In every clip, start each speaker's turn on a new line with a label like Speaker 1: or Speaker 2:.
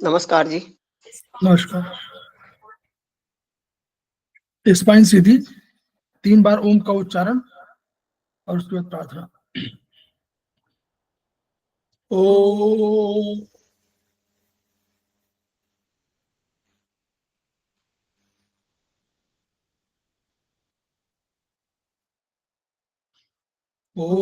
Speaker 1: नमस्कार जी।
Speaker 2: नमस्कार। स्पाइन सीधी, 3 बार ओम का उच्चारण और उसके बाद प्रार्थना। ओ ओ ओ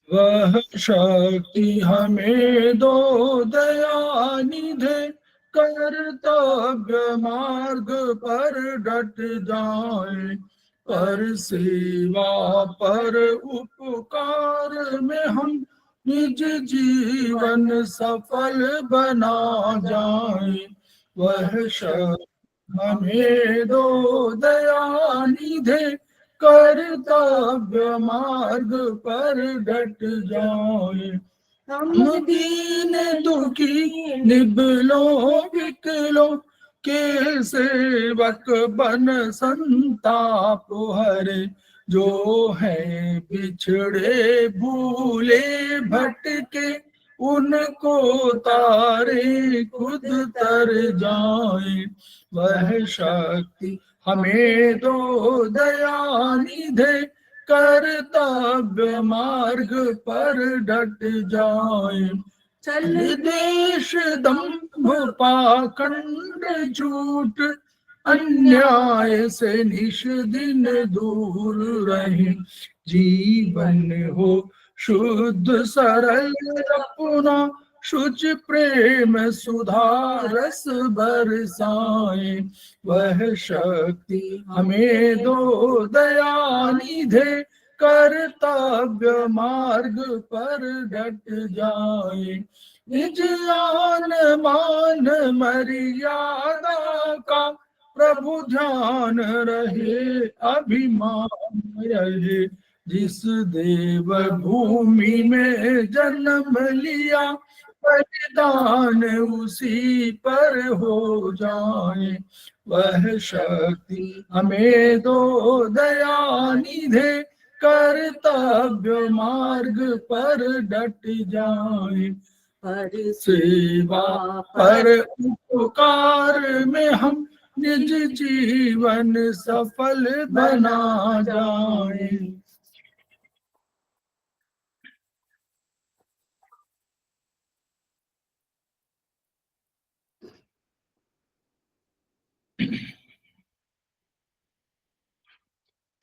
Speaker 2: वह शक्ति हमें दो दयानिधे, कर्तव्य मार्ग पर डट जाए, पर सेवा पर उपकार में हम निज जीवन सफल बना जाए। वह शक्ति हमें दो दयानिधे, कर्तव्य मार्ग पर डट जाए। हम दीन दुखी निबलो विकलो के सेवक बन संताप हरे, जो है बिछड़े भूले भटके, उनको तारे खुद तर जाए। वह शक्ति हमें दो दयानिधे, कर्तव्य मार्ग पर डट जाए। चल देश दंभ पाखंड झूठ, अन्याय से निश दिन दूर रहे, जीवन हो शुद्ध सरल अपना, शुच प्रेम सुधा रस बरसाए। वह शक्ति हमें दो दयानिधे, कर्तव्य मार्ग पर डट जाए। निज आन मान मर्यादा का प्रभु ध्यान रहे, अभिमान रहे, जिस देव भूमि में जन्म लिया, बलिदान उसी पर हो जाए। वह शक्ति हमें दो दयानिधे, कर्तव्य मार्ग पर डट जाए। पर सेवा पर उपकार में हम निज जीवन सफल बना जाए।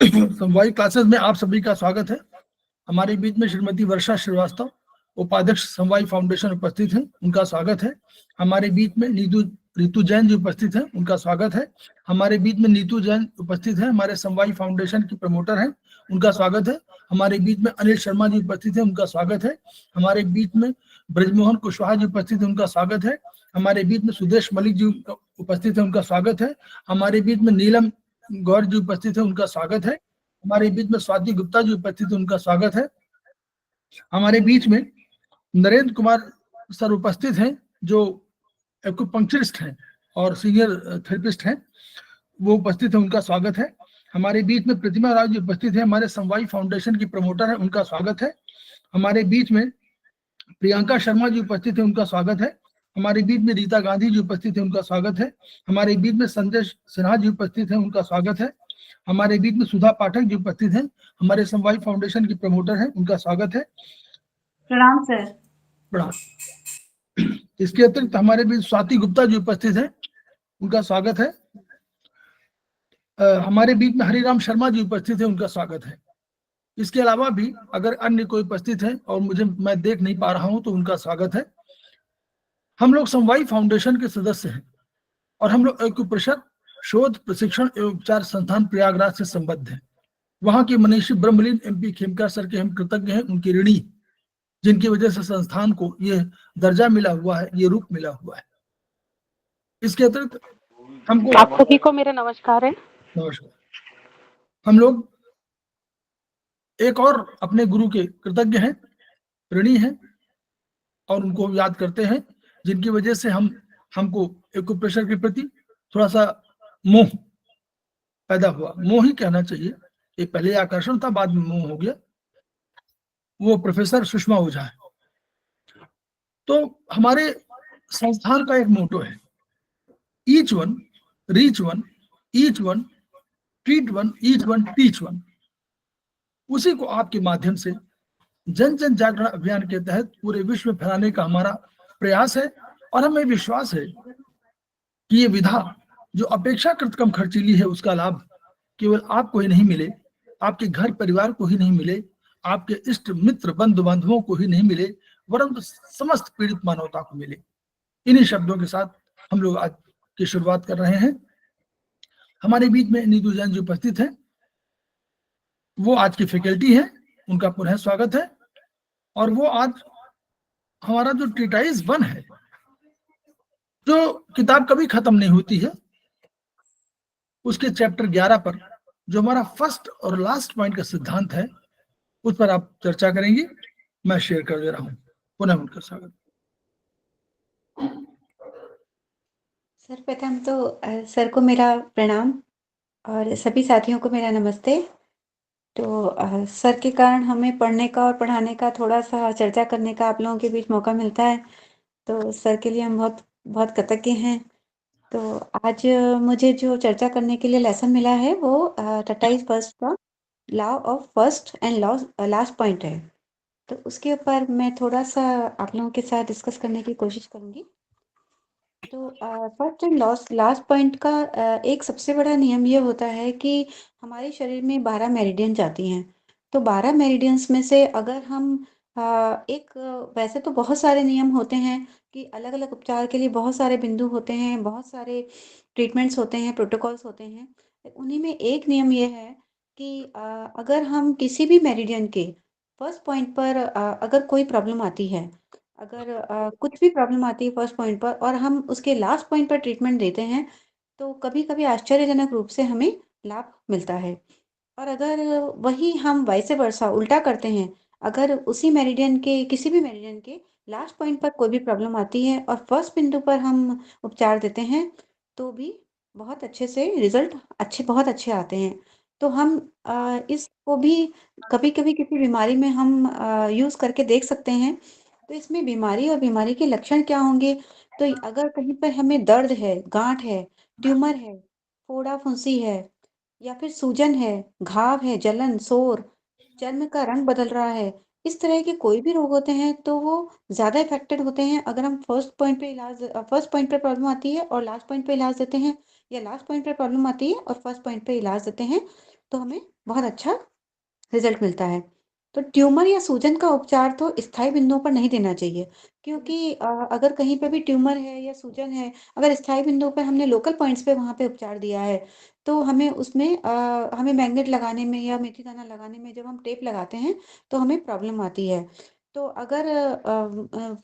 Speaker 2: समवायिक क्लासेस में आप सभी का स्वागत है। हमारे बीच में श्रीमती वर्षा श्रीवास्तव, उपाध्यक्ष समवाय फाउंडेशन उपस्थित हैं, उनका स्वागत है। हमारे बीच में ऋतु जैन जी उपस्थित हैं, उनका स्वागत है। हमारे बीच में नीतू जैन उपस्थित हैं, हमारे समवाय फाउंडेशन की प्रमोटर हैं, उनका स्वागत है। हमारे बीच में अनिल शर्मा जी उपस्थित हैं, उनका स्वागत है। हमारे बीच में ब्रजमोहन कुशवाहा जी उपस्थित हैं, उनका स्वागत है। हमारे बीच में सुदेश मलिक जी उपस्थित है, उनका स्वागत है। हमारे बीच में नीलम गौर जी उपस्थित है, उनका स्वागत है। हमारे बीच में स्वाति गुप्ता जी उपस्थित है, उनका स्वागत है। हमारे बीच में नरेंद्र कुमार सर उपस्थित हैं, जो एक्यूपंक्चरिस्ट हैं और सीनियर थेरेपिस्ट हैं, वो उपस्थित है, उनका स्वागत है। हमारे बीच में प्रतिमा राव जी उपस्थित है, हमारे समवाय फाउंडेशन की प्रमोटर है, उनका स्वागत है। हमारे बीच में प्रियंका शर्मा जी उपस्थित है, उनका स्वागत है। हमारे बीच में रीता गांधी जी उपस्थित है, उनका स्वागत है। हमारे बीच में संजय सिन्हा जी उपस्थित है, उनका स्वागत है। हमारे बीच में सुधा पाठक जी उपस्थित हैं, हमारे समवाय फाउंडेशन की प्रमोटर हैं, उनका स्वागत है।
Speaker 3: प्रणाम सर।
Speaker 2: प्रणाम। इसके अतिरिक्त हमारे बीच स्वाति गुप्ता जी उपस्थित हैं, उनका स्वागत है। हमारे बीच में हरिराम शर्मा जी उपस्थित हैं, उनका स्वागत है। इसके अलावा भी अगर अन्य कोई उपस्थित है और मैं देख नहीं पा रहा हूं तो उनका स्वागत है। हम लोग समवाय फाउंडेशन के सदस्य हैं और हम लोग एक्यूप्रेशर शोध प्रशिक्षण एवं उपचार संस्थान प्रयागराज से संबद्ध हैं। वहां के मनीषी ब्रह्मलीन एमपी खेमका सर के हम कृतज्ञ हैं, उनकी ऋणी, जिनकी वजह से संस्थान को ये दर्जा मिला हुआ है, ये रूप मिला हुआ है। इसके अतिरिक्त हमको
Speaker 4: आप सभी को मेरा नमस्कार है।
Speaker 2: नमस्कार। हम लोग एक और अपने गुरु के कृतज्ञ हैं, ऋणी हैं और उनको याद करते हैं, जिनकी वजह से हमको एक्यूप्रेशर के प्रति थोड़ा सा मोह पैदा हुआ। मोह ही कहना चाहिए, ये पहले आकर्षण था, बाद में मोह हो गया। वो प्रोफेसर सुषमा ओझा है। तो हमारे संस्थान का एक मोटो है, each one reach one, each one treat one, each one teach one. उसी को आपके माध्यम से जन जन जागरण अभियान के तहत पूरे विश्व में फैलाने का हमारा प्रयास है। और हमें विश्वास है कि ये विधा जो अपेक्षाकृत कम खर्चीली है, उसका लाभ केवल आपको ही नहीं मिले, आपके घर परिवार को ही नहीं मिले, आपके इष्ट मित्र बंधु बांधवों को ही नहीं मिले, वरन समस्त पीड़ित मानवता को मिले। इन्हीं शब्दों के साथ हम लोग आज की शुरुआत कर रहे हैं। हमारे बीच में नीतू जैन जी उपस्थित हैं, वो आज की फैकल्टी है, उनका पुनः स्वागत है। और वो आज हमारा जो ट्रीटाइज 1 है, जो किताब कभी खत्म नहीं होती है, उसके चैप्टर 11 पर जो हमारा फर्स्ट और लास्ट पॉइंट का सिद्धांत है, उस पर आप चर्चा करेंगी। मैं शेयर कर दे रहा हूं। पुनः उनका स्वागत।
Speaker 1: सर्वप्रथम तो सर को मेरा प्रणाम और सभी साथियों को मेरा नमस्ते। तो सर के कारण हमें पढ़ने का और पढ़ाने का थोड़ा-सा चर्चा करने का आप लोगों के बीच मौका मिलता है, तो सर के लिए हम बहुत बहुत कृतज्ञ हैं। तो आज मुझे जो चर्चा करने के लिए लेसन मिला है वो टटाइज फर्स्ट का law of first and law last point है। तो उसके ऊपर मैं थोड़ा-सा आप लोगों के साथ डिस्कस करने की कोशिश करूँगी। तो फर्स्ट एंड लास्ट पॉइंट का एक सबसे बड़ा नियम ये होता है कि हमारे शरीर में 12 मेरिडियन जाती हैं। तो 12 मेरिडियंस में से अगर हम वैसे तो बहुत सारे नियम होते हैं कि अलग-अलग उपचार के लिए बहुत सारे बिंदु होते हैं, बहुत सारे ट्रीटमेंट्स होते हैं, प्रोटोकॉल्स होते हैं। उन्हीं में एक नियम ये है कि अगर हम किसी भी मेरिडियन के फर्स्ट पॉइंट पर अगर कोई प्रॉब्लम आती है, अगर कुछ भी प्रॉब्लम आती है फर्स्ट पॉइंट पर और हम उसके लास्ट पॉइंट पर ट्रीटमेंट देते हैं, तो कभी-कभी आश्चर्यजनक रूप से हमें लाभ मिलता है। और अगर वही हम वाइस वर्सा उल्टा करते हैं, अगर उसी मेरिडियन के किसी भी मेरिडियन के लास्ट पॉइंट पर कोई भी प्रॉब्लम आती है और फर्स्ट बिंदु पर हम उपचार देते हैं, तो भी बहुत अच्छे से रिज़ल्ट बहुत अच्छे आते हैं। तो हम इसको भी कभी-कभी किसी बीमारी में हम यूज़ करके देख सकते हैं। तो इसमें बीमारी और बीमारी के लक्षण क्या होंगे? तो अगर कहीं पर हमें दर्द है, गाँठ है, ट्यूमर है, फोड़ा-फुंसी है या फिर सूजन है, घाव है, जलन, सौर, चर्म का रंग बदल रहा है, इस तरह के कोई भी रोग होते हैं तो वो ज़्यादा इफ़ेक्टेड होते हैं अगर हम फर्स्ट पॉइंट पे प्रॉब्लम आती है और लास्ट पॉइंट पे इलाज देते हैं या लास्ट पॉइंट पे प्रॉब्लम आती है और फर्स्ट पॉइंट पे इलाज देते हैं, तो हमें बहुत अच्छा रिज़ल्ट मिलता है। तो ट्यूमर या सूजन का उपचार तो स्थायी बिंदुओं पर नहीं देना चाहिए क्योंकि अगर कहीं पे भी ट्यूमर है या सूजन है, अगर स्थायी बिंदुओं पर हमने लोकल पॉइंट्स पे वहाँ पे उपचार दिया है, तो हमें मैग्नेट लगाने में या मेथी दाना लगाने में जब हम टेप लगाते हैं, तो हमें प्रॉब्लम आती है। तो अगर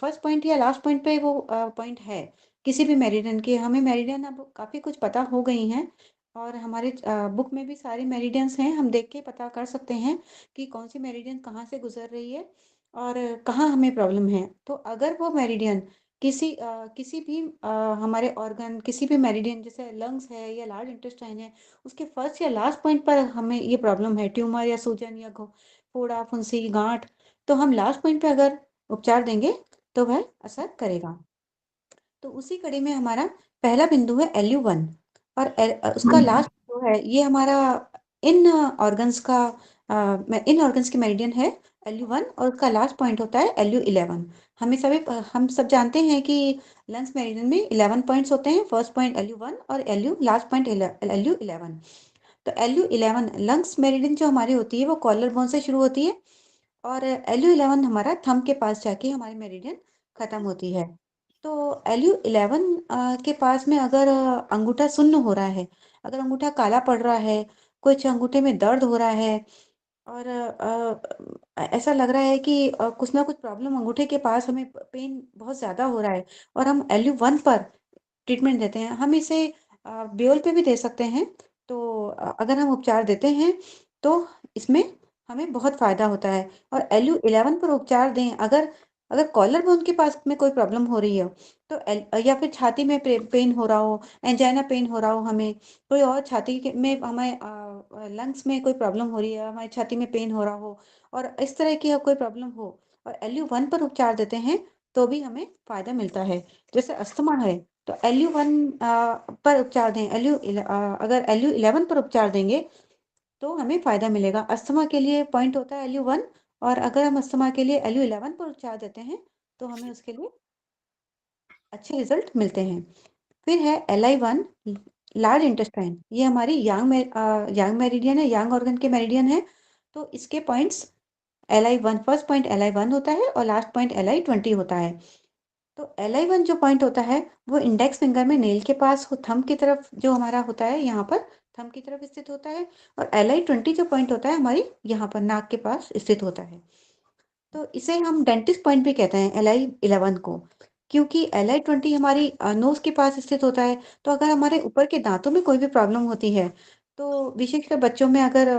Speaker 1: फर्स्ट पॉइंट या लास्ट पॉइंट पे वो पॉइंट है, किसी भी मेरिडियन के हमें मेरिडियन अब काफ़ी कुछ पता हो गई हैं और हमारे बुक में भी सारी मेरिडियंस हैं, हम देख के पता कर सकते हैं कि कौन-सी मेरिडियन कहाँ से गुज़र रही है और कहाँ हमें प्रॉब्लम है। तो अगर वो मेरिडियन किसी भी हमारे ऑर्गन किसी भी मेरिडियन जैसे लंग्स है या लार्ज इंटेस्टाइन है, उसके फर्स्ट या लास्ट पॉइंट पर हमें ये प्रॉब्लम है, ट्यूमर या सूजन या फोड़ा, फुंसी, गाँठ, तो हम लास्ट पॉइंट पे अगर उपचार देंगे, तो वह असर करेगा। तो उसी कड़ी में हमारा पहला बिंदु है LU1 और उसका लास्ट जो है ये हमारा इन ऑर्गन्स का इन ऑर्गन्स की मेरिडियन है LU1 और उसका लास्ट पॉइंट होता है LU11। हम सब जानते हैं कि लंग्स मेरिडियन में 11 पॉइंट्स होते हैं, फर्स्ट पॉइंट LU1 और LU लास्ट पॉइंट LU11। तो LU11 लंग्स मेरिडियन जो हमारी होती है वो कॉलर बोन से शुरू होती है और LU11 हमारा थंब के पास जाके हमारी मेरिडियन खत्म होती है। तो LU11 के पास में अगर अंगूठा सुन्न हो रहा है, अगर अंगूठा काला पड़ रहा है, कुछ अंगूठे में दर्द हो रहा है और ऐसा लग रहा है कि कुछ ना कुछ प्रॉब्लम अंगूठे के पास हमें पेन बहुत ज़्यादा हो रहा है और हम LU1 पर ट्रीटमेंट देते हैं। हम इसे ब्योल पे भी दे सकते हैं। तो अगर हम उपचार देते हैं तो इसमें हमें बहुत फायदा होता है। और LU11 पर उपचार दें, अगर अगर कॉलर बोन के पास में कोई प्रॉब्लम हो रही है, तो या फिर छाती में पेन हो रहा हो, एंजाइना पेन हो रहा हो, हमें कोई और छाती में हमें लंग्स में कोई प्रॉब्लम हो रही है, हमारी छाती में पेन हो रहा हो, और इस तरह की कोई प्रॉब्लम हो और LU1 पर उपचार देते हैं, तो भी हमें फायदा मिलता है। जैसे अस्थमा है, तो LU1 पर उपचार दें, अगर LU11 पर उपचार देंगे तो हमें फायदा मिलेगा। अस्थमा के लिए पॉइंट होता है LU1, और अगर हम अस्थमा के लिए LU11 पर उपचार देते हैं, तो हमें उसके लिए अच्छे रिजल्ट मिलते हैं। फिर है LI1, लार्ज इंटेस्टाइन। ये हमारी यांग मेरिडियन है, यांग ऑर्गन के मेरिडियन है। तो इसके points LI1, first point LI1 होता है और लास्ट पॉइंट LI20 होता है। तो LI1 जो पॉइंट होता है, वो इंडेक्स फिंगर में नेल के पास थंब की तरफ जो हमारा होता है, यहाँ पर थंब की तरफ स्थित होता है। और LI20 जो पॉइंट होता है, हमारी यहाँ पर नाक के पास स्थित होता है। तो इसे हम डेंटिस्ट पॉइंट भी कहते हैं, LI11 को, क्योंकि LI20 हमारी नोज के पास स्थित होता है। तो अगर हमारे ऊपर के दांतों में कोई भी प्रॉब्लम होती है, तो विशेषकर बच्चों में अगर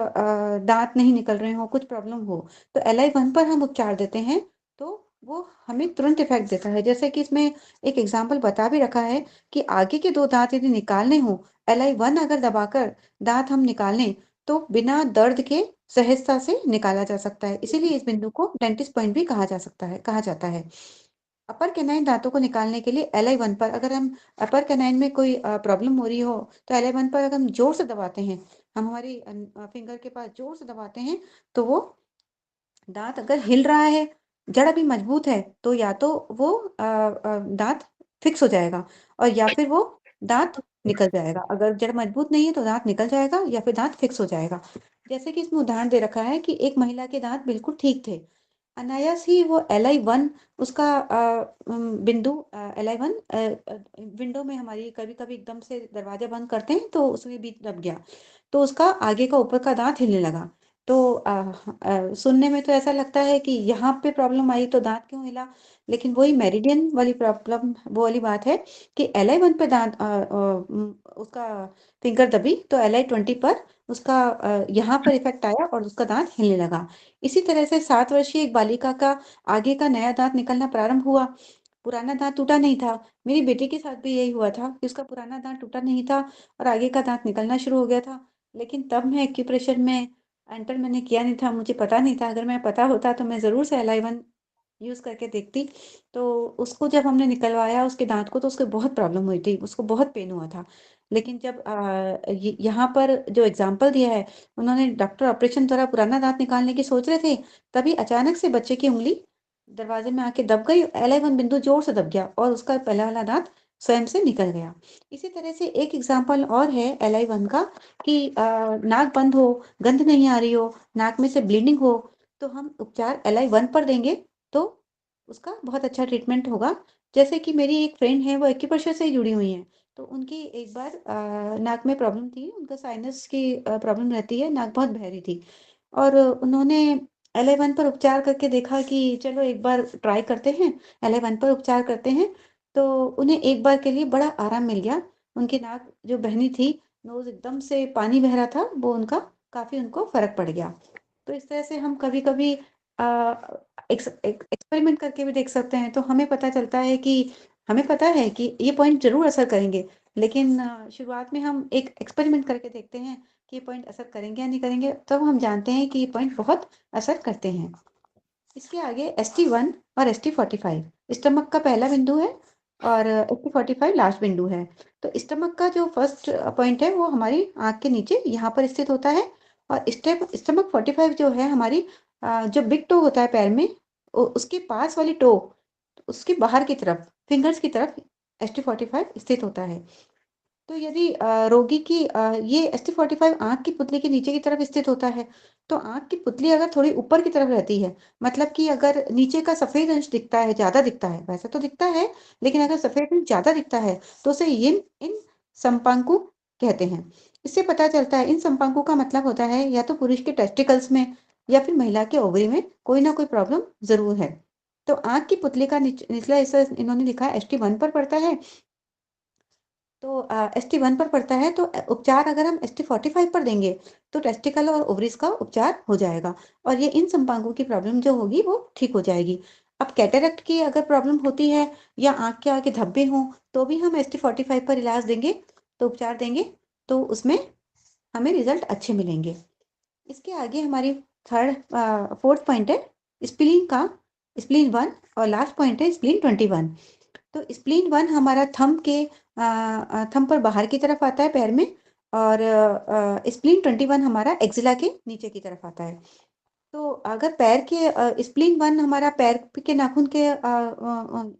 Speaker 1: दांत नहीं निकल रहे हो, कुछ प्रॉब्लम हो, तो LI1 पर हम उपचार देते हैं, तो वो हमें तुरंत इफेक्ट देता है। जैसे कि इसमें एक एग्जाम्पल बता भी रखा है कि आगे के 2 दांत यदि निकालने हो, LI1 अगर दबाकर दांत हम निकालें, तो बिना दर्द के सहजता से निकाला जा सकता है। इसीलिए इस बिंदु को डेंटिस्ट पॉइंट भी कहा जाता है। अपर कैनाइन दांतों को निकालने के लिए LI1 पर, अगर हम अपर कैनाइन में कोई प्रॉब्लम हो रही हो, तो LI1 पर अगर हम जोर से दबाते हैं, हम हमारी फिंगर के पास जोर से दबाते हैं, तो वो दांत अगर हिल रहा है, जड़ अभी मजबूत है, तो या तो वो दांत फिक्स हो जाएगा, और या फिर वो दांत निकल जाएगा। अगर जड़ मजबूत नहीं है, तो दांत निकल जाएगा या फिर दांत फिक्स हो जाएगा। जैसे कि इसमें उदाहरण दे रखा है कि एक महिला के दांत बिल्कुल ठीक थे, अनायास ही वो LI1, उसका बिंदु LI1 विंडो में, हमारी कभी कभी एकदम से दरवाजा बंद करते हैं, तो उसमें बीच दब गया, तो उसका आगे का ऊपर का दांत हिलने लगा। तो सुनने में तो ऐसा लगता है कि यहाँ पे प्रॉब्लम आई तो दांत क्यों हिला, लेकिन वही मेरिडियन वाली प्रॉब्लम, वो वाली बात है कि LI1 पे दांत उसका फिंगर दबी, तो LI20 पर उसका यहाँ पर इफेक्ट आया और उसका दांत हिलने लगा। इसी तरह से 7 वर्षीय एक बालिका का आगे का नया दांत निकलना प्रारंभ हुआ। पुराना दांत टूटा नहीं था। मेरी बेटी के साथ भी यही हुआ था कि उसका पुराना दांत टूटा नहीं था और आगे का दांत निकलना शुरू हो गया था। लेकिन तब मैं एक्यूप्रेशर में एंटर मैंने किया नहीं था, मुझे पता नहीं था। अगर मैं पता होता तो मैं ज़रूर से LI1 यूज़ करके देखती। तो उसको जब हमने निकलवाया उसके दांत को, तो उसको बहुत प्रॉब्लम हुई थी, उसको बहुत पेन हुआ था। लेकिन जब यहाँ पर जो एग्जाम्पल दिया है, उन्होंने डॉक्टर ऑपरेशन द्वारा पुराना दांत निकालने की सोच रहे थे, तभी अचानक से बच्चे की उंगली दरवाजे में आके दब गई, LI1 बिंदु जोर से दब गया और उसका पहला वाला दांत स्वयं से निकल गया। इसी तरह से एक एग्जाम्पल और है LI1 का, कि नाक बंद हो, गंध नहीं आ रही हो, नाक में से ब्लीडिंग हो, तो हम उपचार LI1 पर देंगे, तो उसका बहुत अच्छा ट्रीटमेंट होगा। जैसे कि मेरी एक फ्रेंड है, वो एक्यूप्रेशर से ही जुड़ी हुई हैं, तो उनकी एक बार नाक में प्रॉब्लम थी, उनका साइनस की प्रॉब्लम रहती है, नाक बहुत बहरी थी, और उन्होंने LI1 पर उपचार करके देखा कि चलो एक बार ट्राई करते हैं, LI1 पर उपचार करते हैं। तो उन्हें एक बार के लिए बड़ा आराम मिल गया। उनकी नाक जो बहनी थी, नोज एकदम से पानी बह रहा था, वो उनका काफी उनको फर्क पड़ गया। तो इस तरह से हम कभी कभी एक्सपेरिमेंट करके भी देख सकते हैं, तो हमें पता चलता है कि हमें पता है कि ये पॉइंट जरूर असर करेंगे, लेकिन शुरुआत में हम एक एक्सपेरिमेंट करके देखते हैं कि ये पॉइंट असर करेंगे या नहीं करेंगे, तब हम जानते हैं कि ये पॉइंट बहुत असर करते हैं। इसके आगे ST1 और ST45 स्टमक का पहला बिंदु है, और ST45 लास्ट बिंदु है। तो स्टमक का जो फर्स्ट पॉइंट है, वो हमारी आंख के नीचे यहाँ पर स्थित होता है, और स्टमक 45 जो है हमारी जो बिग टो होता है पैर में, उसके पास वाली टो, उसके बाहर की तरफ, फिंगर्स की तरफ ST45 स्थित होता है। तो यदि रोगी की ये ST45 आंख की पुतली के नीचे की तरफ स्थित होता है, तो आंख की पुतली अगर थोड़ी ऊपर की तरफ रहती है, मतलब कि अगर नीचे का सफेद अंश दिखता है, ज्यादा दिखता है, वैसे तो दिखता है, लेकिन अगर सफेद अंश ज्यादा दिखता है, तो उसे इन संपांकु कहते हैं। इससे पता चलता है, इन संपांकु का मतलब होता है या तो पुरुष के टेस्टिकल्स में या फिर महिला के ओवरी में कोई ना कोई प्रॉब्लम जरूर है। तो आंख की पुतली का निचला हिस्सा इन्होंने लिखा है ST1 पर पड़ता है, तो ST1 पर पड़ता है, तो उपचार अगर हम ST45 पर देंगे तो टेस्टिकल और ओवरीज का उपचार हो जाएगा और ये इन संपांगों की प्रॉब्लम जो होगी वो ठीक हो जाएगी। अब कैटरेक्ट की अगर प्रॉब्लम होती है या आंख के आगे धब्बे हों तो भी हम ST45 पर इलाज देंगे, तो उपचार देंगे, तो उसमें हमें रिजल्ट अच्छे मिलेंगे। इसके आगे हमारी फोर्थ पॉइंट है स्प्लीन 1 और लास्ट पॉइंट है स्प्लीन 21। तो स्प्लीन 1 हमारा थंब पर बाहर की तरफ आता है पैर में, और स्प्लीन 21 हमारा एक्जिला के नीचे की तरफ आता है। तो अगर पैर के स्प्लीन 1 हमारा पैर के नाखून के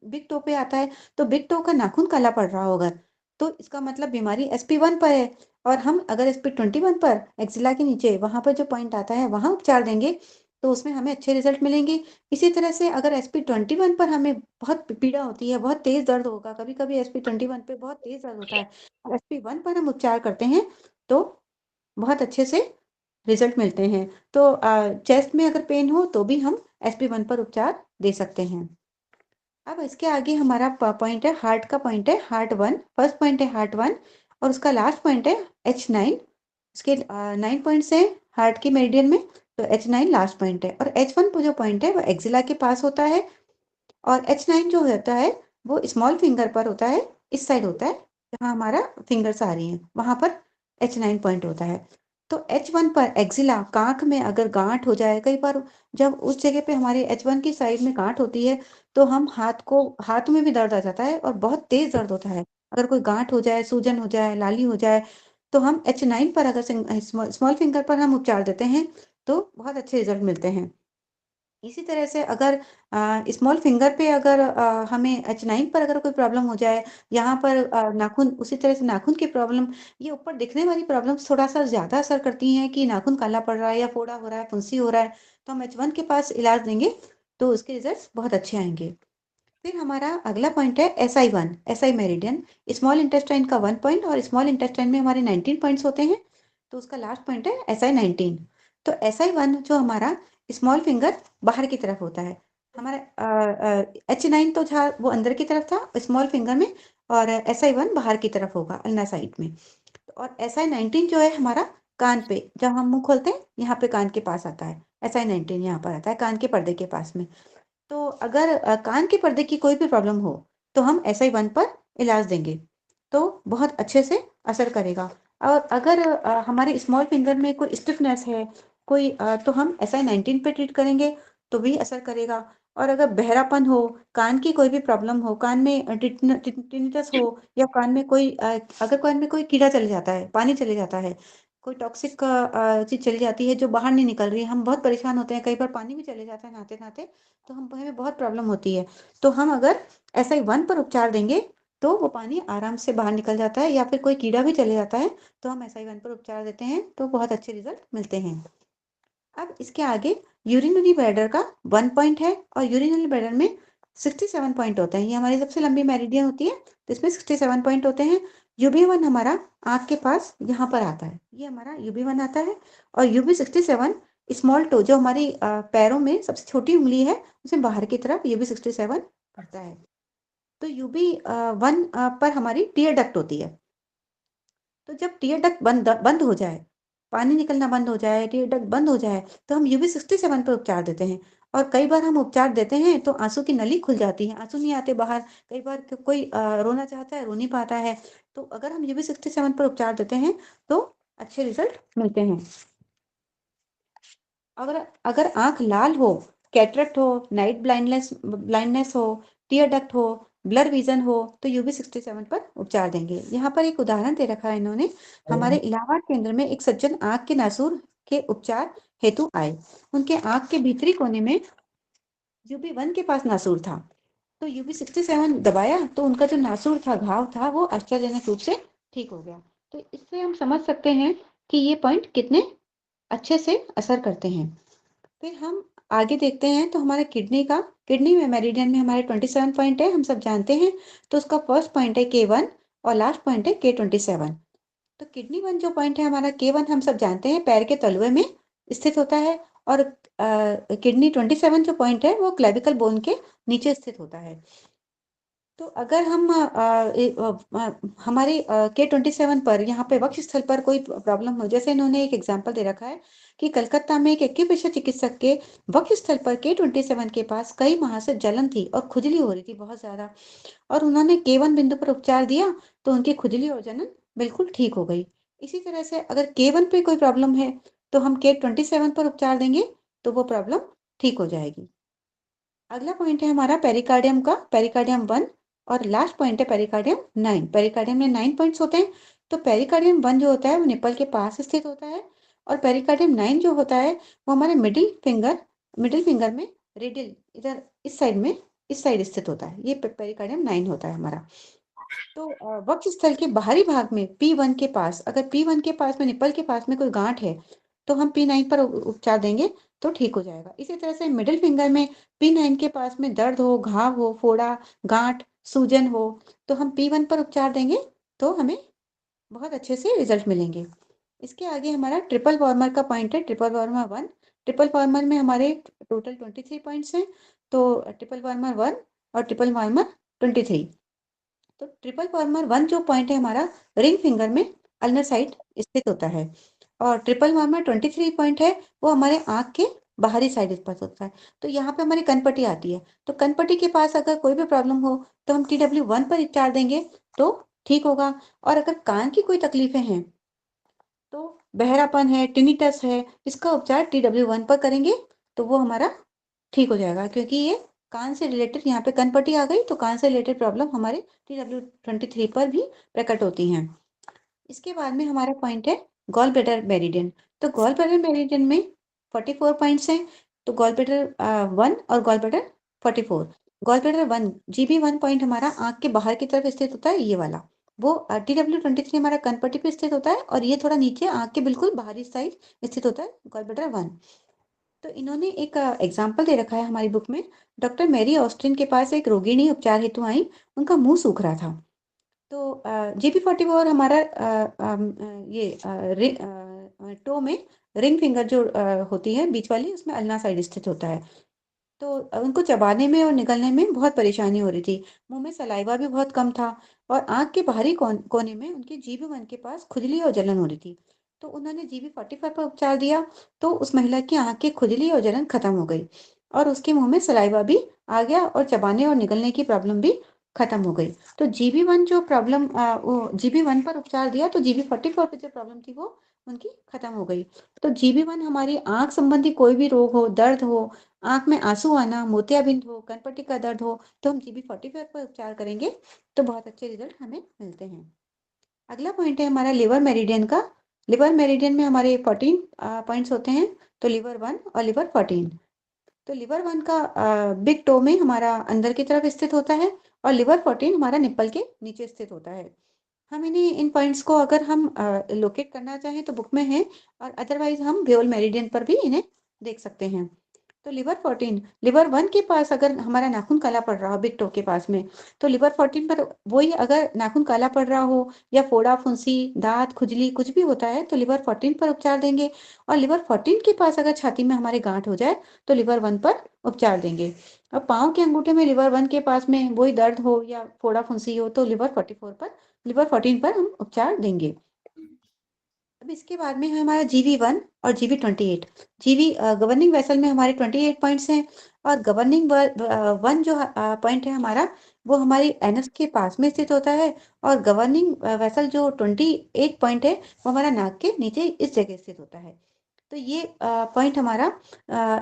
Speaker 1: बिग टो पे आता है, तो बिग टो का नाखून काला पड़ रहा होगा, तो इसका मतलब बीमारी SP1 पर है। और हम अगर SP21 पर एक्जिला के नीचे वहां पर जो पॉइंट आता है वहां उपचार देंगे तो उसमें हमें अच्छे रिजल्ट मिलेंगे। इसी तरह से अगर SP21 पर हमें बहुत पीड़ा होती है, बहुत तेज दर्द होगा, कभी कभी SP21 पे बहुत तेज दर्द होता है और SP1 पर हम उपचार करते हैं तो बहुत अच्छे से रिजल्ट मिलते हैं। तो चेस्ट में अगर पेन हो तो भी हम SP1 पर उपचार दे सकते हैं। अब इसके आगे हमारा पॉइंट है हार्ट का, पॉइंट है हार्ट 1। फर्स्ट पॉइंट है हार्ट 1 और उसका लास्ट पॉइंट है H9। इसके 9 पॉइंट्स हैं हार्ट की मेरिडियन में, तो H9 लास्ट पॉइंट है और H1 जो पॉइंट है वो एक्जिला के पास होता है और H9 जो होता है वो स्मॉल फिंगर पर होता है, इस साइड होता है जहाँ हमारा फिंगर्स आ रही हैं वहां पर H9 पॉइंट होता है। तो H1 पर एक्जिला कांख में अगर गांठ हो जाए, कई बार जब उस जगह पे हमारे H1 की साइड में गांठ होती है तो हम हाथ में भी दर्द आ जाता है और बहुत तेज दर्द होता है। अगर कोई गांठ हो जाए, सूजन हो जाए, लाली हो जाए, तो हम H9 पर अगर स्मॉल फिंगर पर हम उपचार देते हैं तो बहुत अच्छे रिजल्ट मिलते हैं। इसी तरह से अगर स्मॉल फिंगर पे अगर हमें H9 पर अगर कोई प्रॉब्लम हो जाए, यहाँ पर नाखून, उसी तरह से नाखून की प्रॉब्लम, ये ऊपर दिखने वाली प्रॉब्लम्स थोड़ा सा ज्यादा असर करती हैं कि नाखून काला पड़ रहा है या फोड़ा हो रहा है, फुंसी हो रहा है, तो हम H1 के पास इलाज देंगे तो उसके रिजल्ट बहुत अच्छे आएंगे। फिर हमारा अगला पॉइंट है SI1, SI meridian. Small intestine का 1 पॉइंट और स्मॉल इंटेस्टाइन में हमारे 19 पॉइंट्स होते हैं, तो उसका लास्ट पॉइंट है SI19। तो SI1 जो हमारा स्मॉल फिंगर बाहर की तरफ होता है, हमारा H9 तो था वो अंदर की तरफ था स्मॉल फिंगर में, और SI1 बाहर की तरफ होगा अल्ना साइड में। और SI19 जो है हमारा कान पे, जब हम मुंह खोलते हैं यहाँ पे कान के पास आता है, SI19 यहाँ पर आता है कान के पर्दे के पास में। तो अगर कान के पर्दे की कोई भी प्रॉब्लम हो तो हम SI1 पर इलाज देंगे तो बहुत अच्छे से असर करेगा। और अगर हमारे स्मॉल फिंगर में कोई स्टिफनेस है, तो हम SI19 पे ट्रीट करेंगे तो भी असर करेगा। और अगर बहरापन हो, कान की कोई भी प्रॉब्लम हो, कान में टिनिटस हो, या कान में अगर कान में कोई कीड़ा चले जाता है, पानी चले जाता है, कोई टॉक्सिक चीज चली जाती है जो बाहर नहीं निकल रही है, हम बहुत परेशान होते हैं, कई बार पानी भी चले जाता है नहाते नहाते, तो हमें बहुत प्रॉब्लम होती है। तो हम अगर SI1 पर उपचार देंगे तो वो पानी आराम से बाहर निकल जाता है, या फिर कोई कीड़ा भी चले जाता है तो हम SI1 पर उपचार देते हैं तो बहुत अच्छे रिजल्ट मिलते हैं। अब इसके आगे यूरिनरी ब्लैडर का 1 पॉइंट है और यूरिनरी ब्लैडर में 67 पॉइंट होते हैं। ये हमारी सबसे लंबी मेरिडियन होती है, तो इसमें 67 पॉइंट होते हैं। UB1 हमारा आंख के पास यहाँ पर आता है, ये हमारा UB1 आता है। और UB67 स्मॉल टो, जो हमारी पैरों में सबसे छोटी उंगली है, उसमें बाहर की तरफ UB67 पड़ता है। तो UB1 पर हमारी टीयर डक्ट होती है। तो जब टीयर डक्ट बंद बंद हो जाए, पानी निकलना बंद हो जाए, टीयर डक्ट बंद हो जाए, तो हम UB67 पर उपचार देते हैं। और कई बार हम उपचार देते हैं तो आंसू की नली खुल जाती है, आंसू नहीं आते बाहर, कई बार कोई रोना चाहता है, रो नहीं पाता है, तो अगर हम UB67 पर उपचार देते हैं तो अच्छे रिजल्ट मिलते हैं। अगर अगर आंख लाल हो, कैटरेक्ट हो, नाइट ब्लाइंडनेस हो, टीयर डक्ट हो, ब्लर विजन हो, तो UB67 पर उपचार देंगे। यहाँ पर एक उदाहरण दे रखा है इन्होंने। हमारे इलाहाबाद केंद्र में एक सज्जन आंख के नासूर के उपचार हेतु आए। उनके आंख के भीतरी कोने में UB1 के पास नासूर था, तो UB67 दबाया तो उनका जो नासूर था, घाव था, वो आश्चर्यजनक रूप से ठीक हो गया। तो इससे हम समझ सकते हैं कि ये पॉइंट कितने अच्छे से असर करते हैं। फिर हम आगे देखते हैं तो हमारे किडनी में मेरिडियन में हमारे 27 पॉइंट है, हम सब जानते हैं। तो उसका फर्स्ट पॉइंट है K1 और लास्ट पॉइंट है K27। तो किडनी 1 जो पॉइंट है हमारा K1, हम सब जानते हैं पैर के तलवे में स्थित होता है, और किडनी 27 जो पॉइंट है वो क्लेविकल बोन के नीचे स्थित होता है। तो अगर हम हमारे K27 पर यहाँ पे वक्ष स्थल पर कोई प्रॉब्लम हो, जैसे इन्होंने एक एग्जांपल दे रखा है कि कलकत्ता में एक एक्यूप्रेशर चिकित्सक के वक्ष स्थल पर K27 के पास कई माह से जलन थी और खुजली हो रही थी बहुत ज्यादा, और उन्होंने K1 बिंदु पर उपचार दिया तो उनकी खुजली और जलन बिल्कुल ठीक हो गई। इसी तरह से अगर K1 पे कोई प्रॉब्लम है तो हम K27 पर उपचार देंगे तो वो प्रॉब्लम ठीक हो जाएगी। अगला पॉइंट है हमारा पेरिकार्डियम का, पेरिकार्डियम 1, और लास्ट पॉइंट है पेरिकार्डियम 9। पेरिकार्डियम में 9 पॉइंट्स होते हैं। तो पेरिकार्डियम 1 जो होता है वो निप्पल के पास स्थित होता है, और पेरिकार्डियम 9 जो होता है वो हमारे मिडिल फिंगर में रेडियल इधर इस साइड में, इस साइड स्थित होता है। ये पेरिकार्डियम 9 होता है हमारा। तो वक्ष स्थल के बाहरी भाग में P1 के पास, अगर P1 के पास में निप्पल के पास में कोई गांठ है तो हम P9 पर उपचार देंगे तो ठीक हो जाएगा। इसी तरह से मिडिल फिंगर में P9 के पास में दर्द हो, घाव हो, फोड़ा, गांठ, सूजन हो तो हम P1 पर उपचार देंगे तो हमें बहुत अच्छे से रिजल्ट मिलेंगे। इसके आगे हमारा ट्रिपल वार्मर का पॉइंट है, ट्रिपल वार्मर 1। ट्रिपल वार्मर में हमारे टोटल 23 पॉइंट्स हैं। तो ट्रिपल वार्मर 1 और ट्रिपल वार्मर 23। तो ट्रिपल वार्मर 1 जो पॉइंट है हमारा रिंग फिंगर में अल्नर साइड स्थित होता है, और ट्रिपल वार्मर 23 पॉइंट है वो हमारे आंख के बाहरी साइड स्थित होता है। तो यहाँ पे हमारी कनपट्टी आती है, तो कनपट्टी के पास अगर कोई भी प्रॉब्लम हो तो हम TW1 पर उपचार देंगे तो ठीक होगा। और अगर कान की कोई तकलीफें हैं तो बहरापन है, टिनिटस है, इसका उपचार TW1 पर करेंगे तो वो हमारा ठीक हो जाएगा, क्योंकि ये कान से रिलेटेड, यहाँ पे कनपट्टी आ गई तो कान से रिलेटेड प्रॉब्लम हमारे TW23 पर भी प्रकट होती हैं। इसके बाद में हमारा पॉइंट है गॉल ब्लैडर मेरिडियन। तो गॉल ब्लैडर मेरिडियन में 44 पॉइंट्स हैं। तो गॉल ब्लैडर 1 और gall bladder 44। Gall bladder 1 GB1 point हमारा आंख के बाहर की तरफ स्थित होता है, ये वाला। वो TW23 हमारा कनपट्टी पे स्थित होता है, और ये थोड़ा नीचे आंख के बिल्कुल बाहरी साइड स्थित होता है, गॉल ब्लैडर 1। तो इन्होंने एक एग्जाम्पल दे रखा है हमारी बुक में। डॉक्टर मैरी ऑस्टिन के पास एक रोगिणी उपचार हेतु आई, उनका मुंह सूख रहा था। तो GB44 हमारा ये टो में रिंग फिंगर जो होती है बीच वाली, उसमें अल्ना साइड स्थित होता है। तो उनको चबाने में और निगलने में बहुत परेशानी हो रही थी। मुंह में सलाइवा भी बहुत कम था, और आंख के बाहरी कोने में उनके GB1 के पास खुजली और जलन हो रही थी। तो उन्होंने GB45 पर उपचार दिया तो उस महिला की आंख की खुजली और जलन खत्म हो गई, और उसके मुंह में सलाइवा भी आ गया, और चबाने और निगलने की प्रॉब्लम भी खत्म हो गई। तो GB1 जो प्रॉब्लम वो GB1 पर उपचार दिया तो GB44 पे जो प्रॉब्लम थी वो उनकी खत्म हो गई। तो GB1 हमारी आंख संबंधी कोई भी रोग हो, दर्द हो, आंख में आंसू आना, मोतियाबिंद हो, कनपट्टी का दर्द हो, तो हम GB45 पर उपचार करेंगे तो बहुत अच्छे रिजल्ट हमें मिलते हैं। अगला पॉइंट है हमारा लिवर मेरिडियन का। लिवर मेरिडियन में हमारे 14 पॉइंट्स होते हैं। तो लिवर 1 और लिवर 14। तो लिवर 1 का बिग टो में हमारा अंदर की तरफ स्थित होता है, और लिवर 14 हमारा निप्पल के नीचे स्थित होता है। हम इन्हें इन पॉइंट्स को अगर हम लोकेट करना चाहें तो बुक में है, और अदरवाइज हम व्योल मेरिडियन पर भी इन्हें देख सकते हैं। तो लिवर 14, लिवर 1 के पास अगर हमारा नाखून काला पड़ रहा हो बिग टो के पास में, तो लिवर 14 पर वही, अगर नाखून काला पड़ रहा हो या फोड़ा, फुंसी, दांत, खुजली कुछ भी होता है तो लिवर 14 पर उपचार देंगे। और लिवर 14 के पास अगर छाती में हमारे गांठ हो जाए तो लिवर 1 पर उपचार देंगे। और पाँव के अंगूठे में लिवर 1 के पास में वही दर्द हो या फोड़ा, फुंसी हो तो लिवर 14 पर हम उपचार देंगे। अब इसके बाद में है हमारा GB1 और GB28। गवर्निंग वेसल में हमारे 28 पॉइंट्स हैं, और गवर्निंग 1 जो पॉइंट है हमारा वो हमारी एनस के पास में स्थित होता है, और गवर्निंग वेसल जो 28 पॉइंट है वो हमारा नाक के नीचे इस जगह स्थित होता है। तो ये पॉइंट हमारा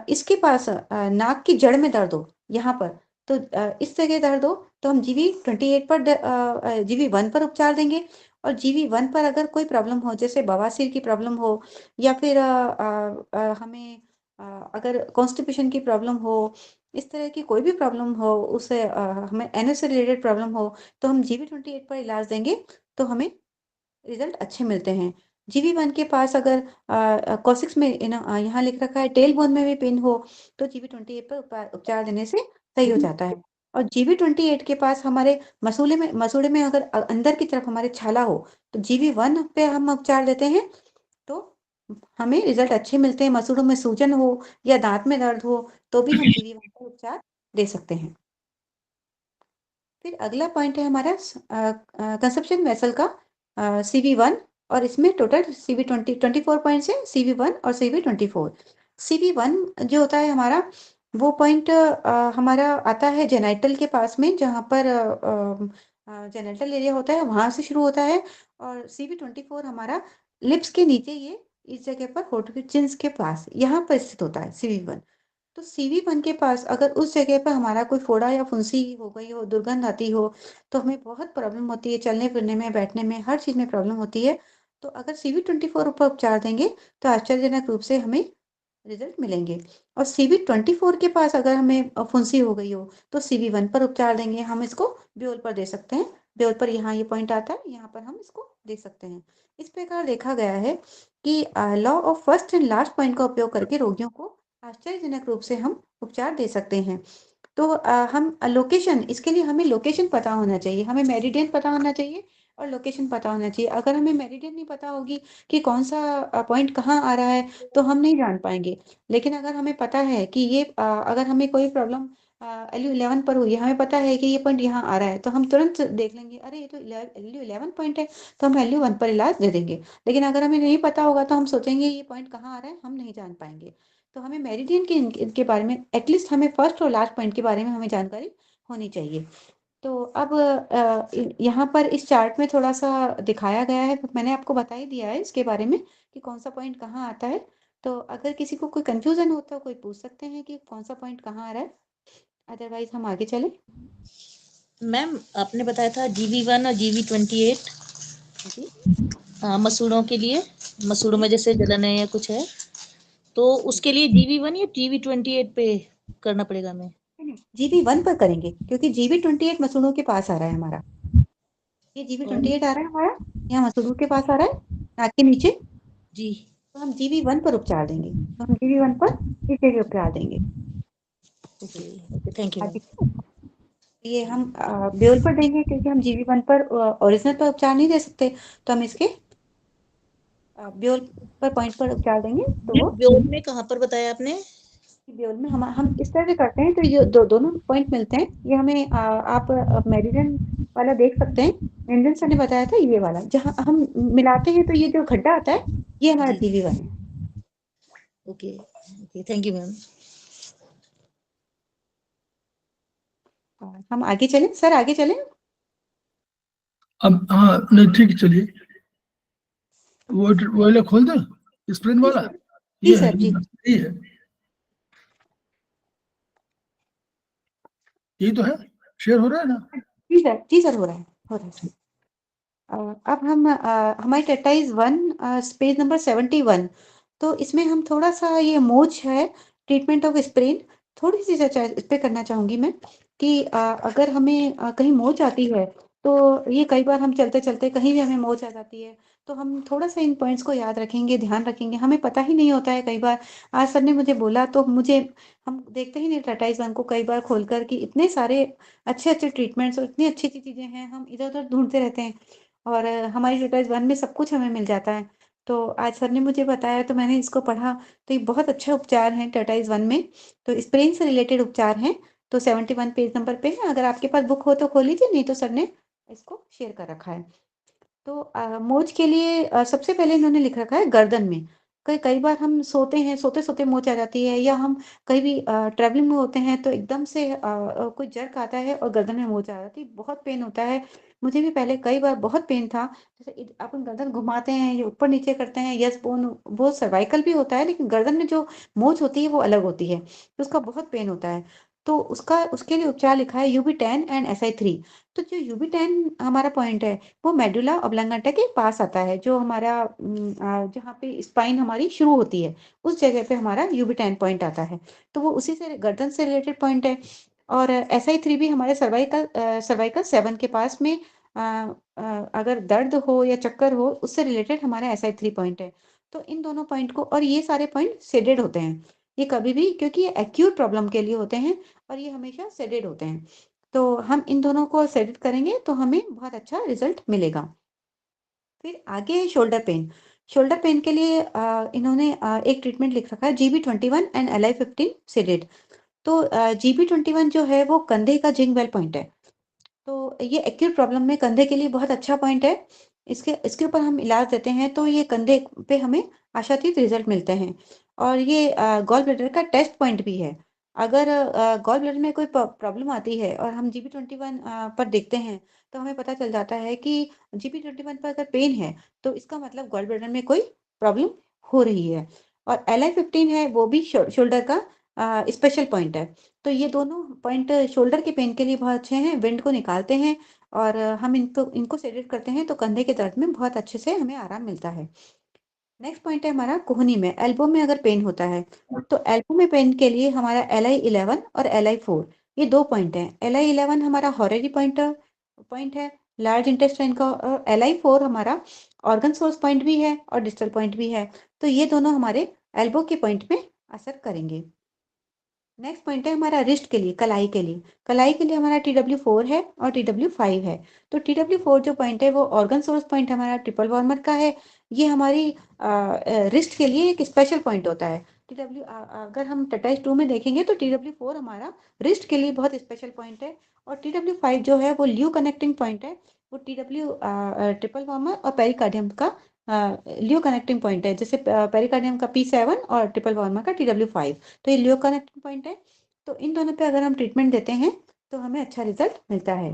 Speaker 1: इसके पास नाक की जड़ में दर्द हो यहाँ पर, तो इस जगह दर्द हो तो हम GB28 पर GB1 पर उपचार देंगे। और GB1 पर अगर कोई प्रॉब्लम हो, जैसे बवासीर की प्रॉब्लम हो, या फिर हमें अगर कॉन्स्टिपेशन की प्रॉब्लम हो, इस तरह की कोई भी प्रॉब्लम हो, उसे हमें एनएस से रिलेटेड प्रॉब्लम हो तो हम GB28 पर इलाज देंगे तो हमें रिजल्ट अच्छे मिलते हैं। GB1 के पास अगर कॉसिक्स में यहाँ लिख रखा है टेल बोन में भी पेन हो तो GB28 पर उपचार देने से सही हो जाता है। और GB28 के पास हमारे मसूड़े में अगर अंदर की तरफ हमारे छाला हो तो GB1 पे हम उपचार देते हैं तो हमें रिजल्ट अच्छे मिलते हैं। मसूड़ों में सूजन हो या दांत में दर्द हो तो भी हम GB1 पर उपचार दे सकते हैं। फिर अगला पॉइंट है हमारा कंसप्शन वेसल का CV1, और इसमें टोटल CV24 पॉइंट्स है, CV1 और CV24। CV1 जो होता है हमारा, वो पॉइंट हमारा आता है जेनाइटल के पास में, जहाँ पर जेनाइटल एरिया होता है, वहां से शुरू होता है। और CV24 हमारा लिप्स के नीचे, ये इस जगह पर होठ के चिन्स के पास यहाँ पर स्थित होता है CV1। तो CV1 के पास अगर उस जगह पर हमारा कोई फोड़ा या फुंसी हो गई हो, दुर्गंध आती हो, तो हमें बहुत प्रॉब्लम होती है, चलने फिरने में, बैठने में, हर चीज में प्रॉब्लम होती है। तो अगर CV24 पर उपचार देंगे तो आश्चर्यजनक रूप से हमें रिजल्ट मिलेंगे। और CV24 के पास अगर हमें फुंसी हो गई हो, तो CV1 पर उपचार देंगे। हम इसको ब्योल पर दे सकते हैं। ब्योल पर यहाँ ये पॉइंट आता है, यहाँ पर हम इसको दे सकते हैं। इस प्रकार देखा गया है कि law of first and last point का उपयोग करके रोगियों को आश्चर्यजनक रूप से हम उपचार दे सकते हैं। तो हम लोकेशन, इसके लिए हमें लोकेशन पता होना चाहिए, हमें मेरिडियन पता होना चाहिए और लोकेशन पता होना चाहिए। अगर हमें मेरिडियन नहीं पता होगी कि कौन सा पॉइंट कहाँ आ रहा है, तो हम नहीं जान पाएंगे। लेकिन अगर हमें पता है कि ये अगर हमें कोई प्रॉब्लम LU11 पर हुई है, हमें पता है कि ये पॉइंट यहाँ आ रहा है, तो हम तुरंत देख लेंगे, अरे ये तो LU11 पॉइंट है, तो हम LU1 पर इलाज दे देंगे। लेकिन अगर हमें नहीं पता होगा तो हम सोचेंगे ये पॉइंट कहाँ आ रहा है, हम नहीं जान पाएंगे। तो हमें मेरिडियन के इनके बारे में, एटलीस्ट हमें फर्स्ट और लास्ट पॉइंट के बारे में हमें जानकारी होनी चाहिए। तो अब यहाँ पर इस चार्ट में थोड़ा सा दिखाया गया है, मैंने आपको बता ही दिया है इसके बारे में कि कौन सा पॉइंट कहाँ आता है। तो अगर किसी को कोई कंफ्यूजन हो तो कोई पूछ सकते हैं कि कौन सा पॉइंट कहाँ आ रहा है, अदरवाइज हम आगे चले।
Speaker 4: मैम आपने बताया था GV1 और GV28
Speaker 1: जी
Speaker 4: मसूड़ों के लिए, मसूड़ों में
Speaker 1: जी
Speaker 4: जैसे जलन है या कुछ है, तो उसके लिए GV1 या GV28 पे करना पड़ेगा हमें?
Speaker 1: GB1 पर करेंगे, क्योंकि GB28 मसूड़ों के पास आ रहा है हमारा। ये GB28 आ रहा है हमारा, यहाँ मसूड़ों के पास आ रहा है, नाक के नीचे।
Speaker 4: जी
Speaker 1: तो हम GB1 पर उपचार देंगे, तो हम GB1 पर इस जगह उपचार देंगे।
Speaker 4: Okay okay, thank you ma'am.
Speaker 1: आगे ये हम ब्योल पर देंगे, क्योंकि हम GB1 पर ओरिजिनल पर उपचार नहीं दे सकते, तो हम इसके ब्योल पर पॉइंट पर उपचार देंगे। तो वो
Speaker 4: ब्योल में कहाँ पर बताया आपने?
Speaker 1: ब्योल में हम इस तरह से करते हैं, तो ये दोनों पॉइंट मिलते हैं। ये हमें आप मेरिडियन वाला देख सकते हैं, मेरिडियन सर ने बताया था, ये वाला जहाँ हम मिलाते हैं, तो ये जो गड्ढा आता है, ये हमारा
Speaker 4: जी
Speaker 1: GB1 है।
Speaker 4: Okay okay, thank you ma'am.
Speaker 1: हम आगे चलें सर, आगे चलें।
Speaker 2: अब हाँ, नहीं ठीक है, चलिए। वो वाला खोल दो, स्प्रिंग
Speaker 1: जी
Speaker 2: वाला।
Speaker 1: सर, जी
Speaker 2: ये है,
Speaker 1: सर, जी
Speaker 2: ये है, यही तो है। शेयर हो रहा है ना?
Speaker 1: जी सर, जी सर, हो रहा है, हो रहा है सर। अब हम हमारी टेटाइज 1 पेज नंबर 71। तो इसमें हम थोड़ा सा, ये मोच है, ट्रीटमेंट ऑफ स्प्रेन, थोड़ी सी चर्चा इस पे करना चाहूंगी मैं कि अगर हमें कहीं मोच आती है, तो ये कई बार हम चलते चलते कहीं भी हमें मोच आ जाती है, तो हम थोड़ा सा इन पॉइंट्स को याद रखेंगे, ध्यान रखेंगे। हमें पता ही नहीं होता है कई बार। आज सर ने मुझे बोला तो मुझे, हम देखते ही नहीं टेटाइज 1 को कई बार खोलकर कि इतने सारे अच्छे अच्छे ट्रीटमेंट्स और इतनी अच्छी अच्छी चीजें हैं, हम इधर उधर ढूंढते रहते हैं, और हमारी टेटाइज 1 में सब कुछ हमें मिल जाता है। तो आज सर ने मुझे बताया, तो मैंने इसको पढ़ा, तो ये बहुत अच्छा उपचार है टेटाइज 1 में। तो स्प्रेन से रिलेटेड उपचार हैं। तो 71 पेज नंबर पे है, अगर आपके पास बुक हो तो खोल लीजिए, नहीं तो सर ने इसको शेयर कर रखा है। तो मोच के लिए सबसे पहले इन्होंने लिख रखा है गर्दन में। कई कई बार हम सोते हैं, सोते सोते मोच आ जाती है, या हम कहीं भी ट्रैवलिंग में होते हैं, तो एकदम से कोई जर्क आता है और गर्दन में मोच आ जाती है, बहुत पेन होता है। मुझे भी पहले कई बार बहुत पेन था। जैसे अपन गर्दन घुमाते हैं, ये ऊपर नीचे करते हैं, यस बोन, वो सर्वाइकल भी होता है, लेकिन गर्दन में जो मोच होती है वो अलग होती है, तो उसका बहुत पेन होता है। तो उसका, उसके लिए उपचार लिखा है UB10 एंड SI3। तो जो UB10 हमारा पॉइंट है, वो मेडुला ऑब्लांगेटा के पास आता है, जो हमारा जहाँ पे स्पाइन हमारी शुरू होती है, उस जगह पे हमारा UB10 पॉइंट आता है। तो वो उसी से, गर्दन से रिलेटेड पॉइंट है। और SI3 भी हमारे सर्वाइकल सर्वाइकल 7 के पास में अगर दर्द हो या चक्कर हो, उससे रिलेटेड हमारा SI3 पॉइंट है। तो इन दोनों पॉइंट को, और ये सारे पॉइंट सेडेड होते हैं, ये कभी भी, क्योंकि ये एक्यूट प्रॉब्लम के लिए होते हैं, और ये हमेशा सेडेड होते हैं। तो हम इन दोनों को सेट करेंगे तो हमें बहुत अच्छा रिजल्ट मिलेगा। फिर आगे शोल्डर पेन। शोल्डर पेन के लिए इन्होंने एक ट्रीटमेंट लिख रखा है, GB21 एंड LI15 सेडेड। तो GB21 जो है वो कंधे का जिंग बेल पॉइंट है। तो ये एक्यूट प्रॉब्लम में कंधे के लिए बहुत अच्छा पॉइंट है। इसके ऊपर हम इलाज देते हैं तो ये कंधे पे हमें आशातीत रिजल्ट मिलते हैं। और ये गॉल ब्लैडर का टेस्ट पॉइंट भी है। अगर गॉल ब्लैडर में कोई प्रॉब्लम आती है और हम GB21 पर देखते हैं तो हमें पता चल जाता है कि GB21 पर अगर पेन है तो इसका मतलब गॉल ब्लैडर में कोई प्रॉब्लम हो रही है। और LI15 है, वो भी शोल्डर का स्पेशल पॉइंट है। तो ये दोनों पॉइंट शोल्डर के पेन के लिए बहुत अच्छे हैं, विंड को निकालते हैं और हम इनको सेडेट करते हैं तो कंधे के दर्द में बहुत अच्छे से हमें आराम मिलता है। नेक्स्ट पॉइंट है हमारा कोहनी में, एल्बो में अगर पेन होता है तो एल्बो में पेन के लिए हमारा LI11 और LI4 ये 2 पॉइंट हैं। LI11 हमारा हॉरेरी पॉइंट है लार्ज इंटेस्टाइन का, और LI4 हमारा ऑर्गन सोर्स पॉइंट भी है और डिस्टल पॉइंट भी है। तो ये दोनों हमारे एल्बो के पॉइंट में असर करेंगे। नेक्स्ट पॉइंट है हमारा रिस्ट के लिए, कलाई के लिए। कलाई के लिए हमारा TW4 है और TW5 है। तो TW4 जो पॉइंट है वो ऑर्गन सोर्स पॉइंट हमारा ट्रिपल वॉर्मर का है। ये हमारी रिस्ट के लिए एक स्पेशल पॉइंट होता है। अगर हम टाइप 2 में देखेंगे तो TW4 हमारा रिस्ट के लिए बहुत स्पेशल पॉइंट है। और TW5 जो है वो ल्यू कनेक्टिंग पॉइंट है। वो TW ट्रिपल वॉर्मर और पेरिकार्डियम का लियो कनेक्टिंग पॉइंट है। जैसे पेरिकार्डियम का P7 और ट्रिपल वॉर्मर का TW5। तो ये लियो कनेक्टिंग पॉइंट है। तो इन दोनों पे अगर हम ट्रीटमेंट देते हैं तो हमें अच्छा रिजल्ट मिलता है।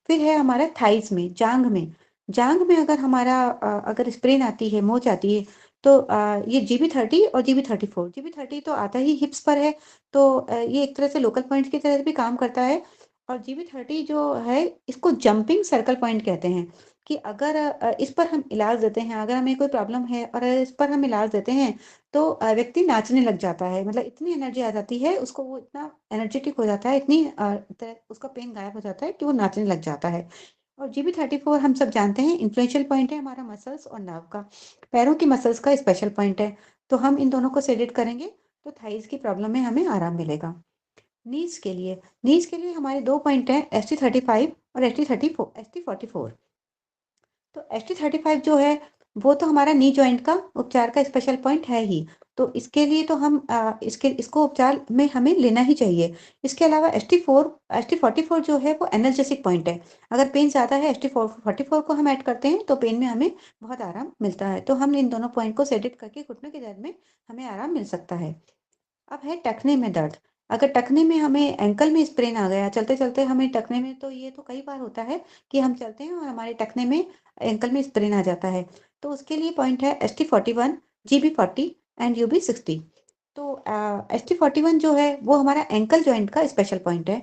Speaker 1: फिर है हमारा थाइस में, जांघ में। जांघ में अगर हमारा अगर स्प्रेन आती है, मोच आती है तो ये GB30 और GB34। GB30 तो आता ही हिप्स पर है, तो ये एक तरह से लोकल पॉइंट की तरह भी काम करता है। और GB30 जो है इसको जंपिंग सर्कल पॉइंट कहते हैं। कि अगर इस पर हम इलाज देते हैं, अगर हमें कोई प्रॉब्लम है और इस पर हम इलाज देते हैं तो व्यक्ति नाचने लग जाता है। मतलब इतनी एनर्जी आ जाती है उसको, वो इतना एनर्जेटिक हो जाता है, इतनी उसका पेन गायब हो जाता है कि वो नाचने लग जाता है। और GB34 हम सब जानते हैं इन्फ्लुएंशियल पॉइंट है हमारा मसल्स और नर्व का, पैरों की मसल्स का स्पेशल पॉइंट है। तो हम इन दोनों को सेडेट करेंगे तो थाइस की प्रॉब्लम में हमें आराम मिलेगा। नीज के लिए हमारे 2 पॉइंट हैं, ST35 और ST44। तो ST35 जो है वो तो हमारा नी जॉइंट का उपचार का स्पेशल पॉइंट है ही। तो इसके लिए तो हम इसको उपचार में हमें लेना ही चाहिए। इसके अलावा ST44 जो है वो एनर्जेसिक पॉइंट है। अगर पेन ज़्यादा है ST44 को हम ऐड करते हैं तो पेन में हमें बहुत आराम मिलता है। तो हम इन दोनों पॉइंट को सेडेट करके घुटनों के दर्द में हमें आराम मिल सकता है। अब है टखने में दर्द। अगर टखने में हमें एंकल में स्प्रेन आ गया, चलते चलते हमें टखने में, तो ये तो कई बार होता है कि हम चलते हैं और हमारे टखने में एंकल में स्प्रेन आ जाता है। तो उसके लिए पॉइंट है ST41, GB40 एंड UB60। तो ST41 जो है वो हमारा एंकल जॉइंट का स्पेशल पॉइंट है।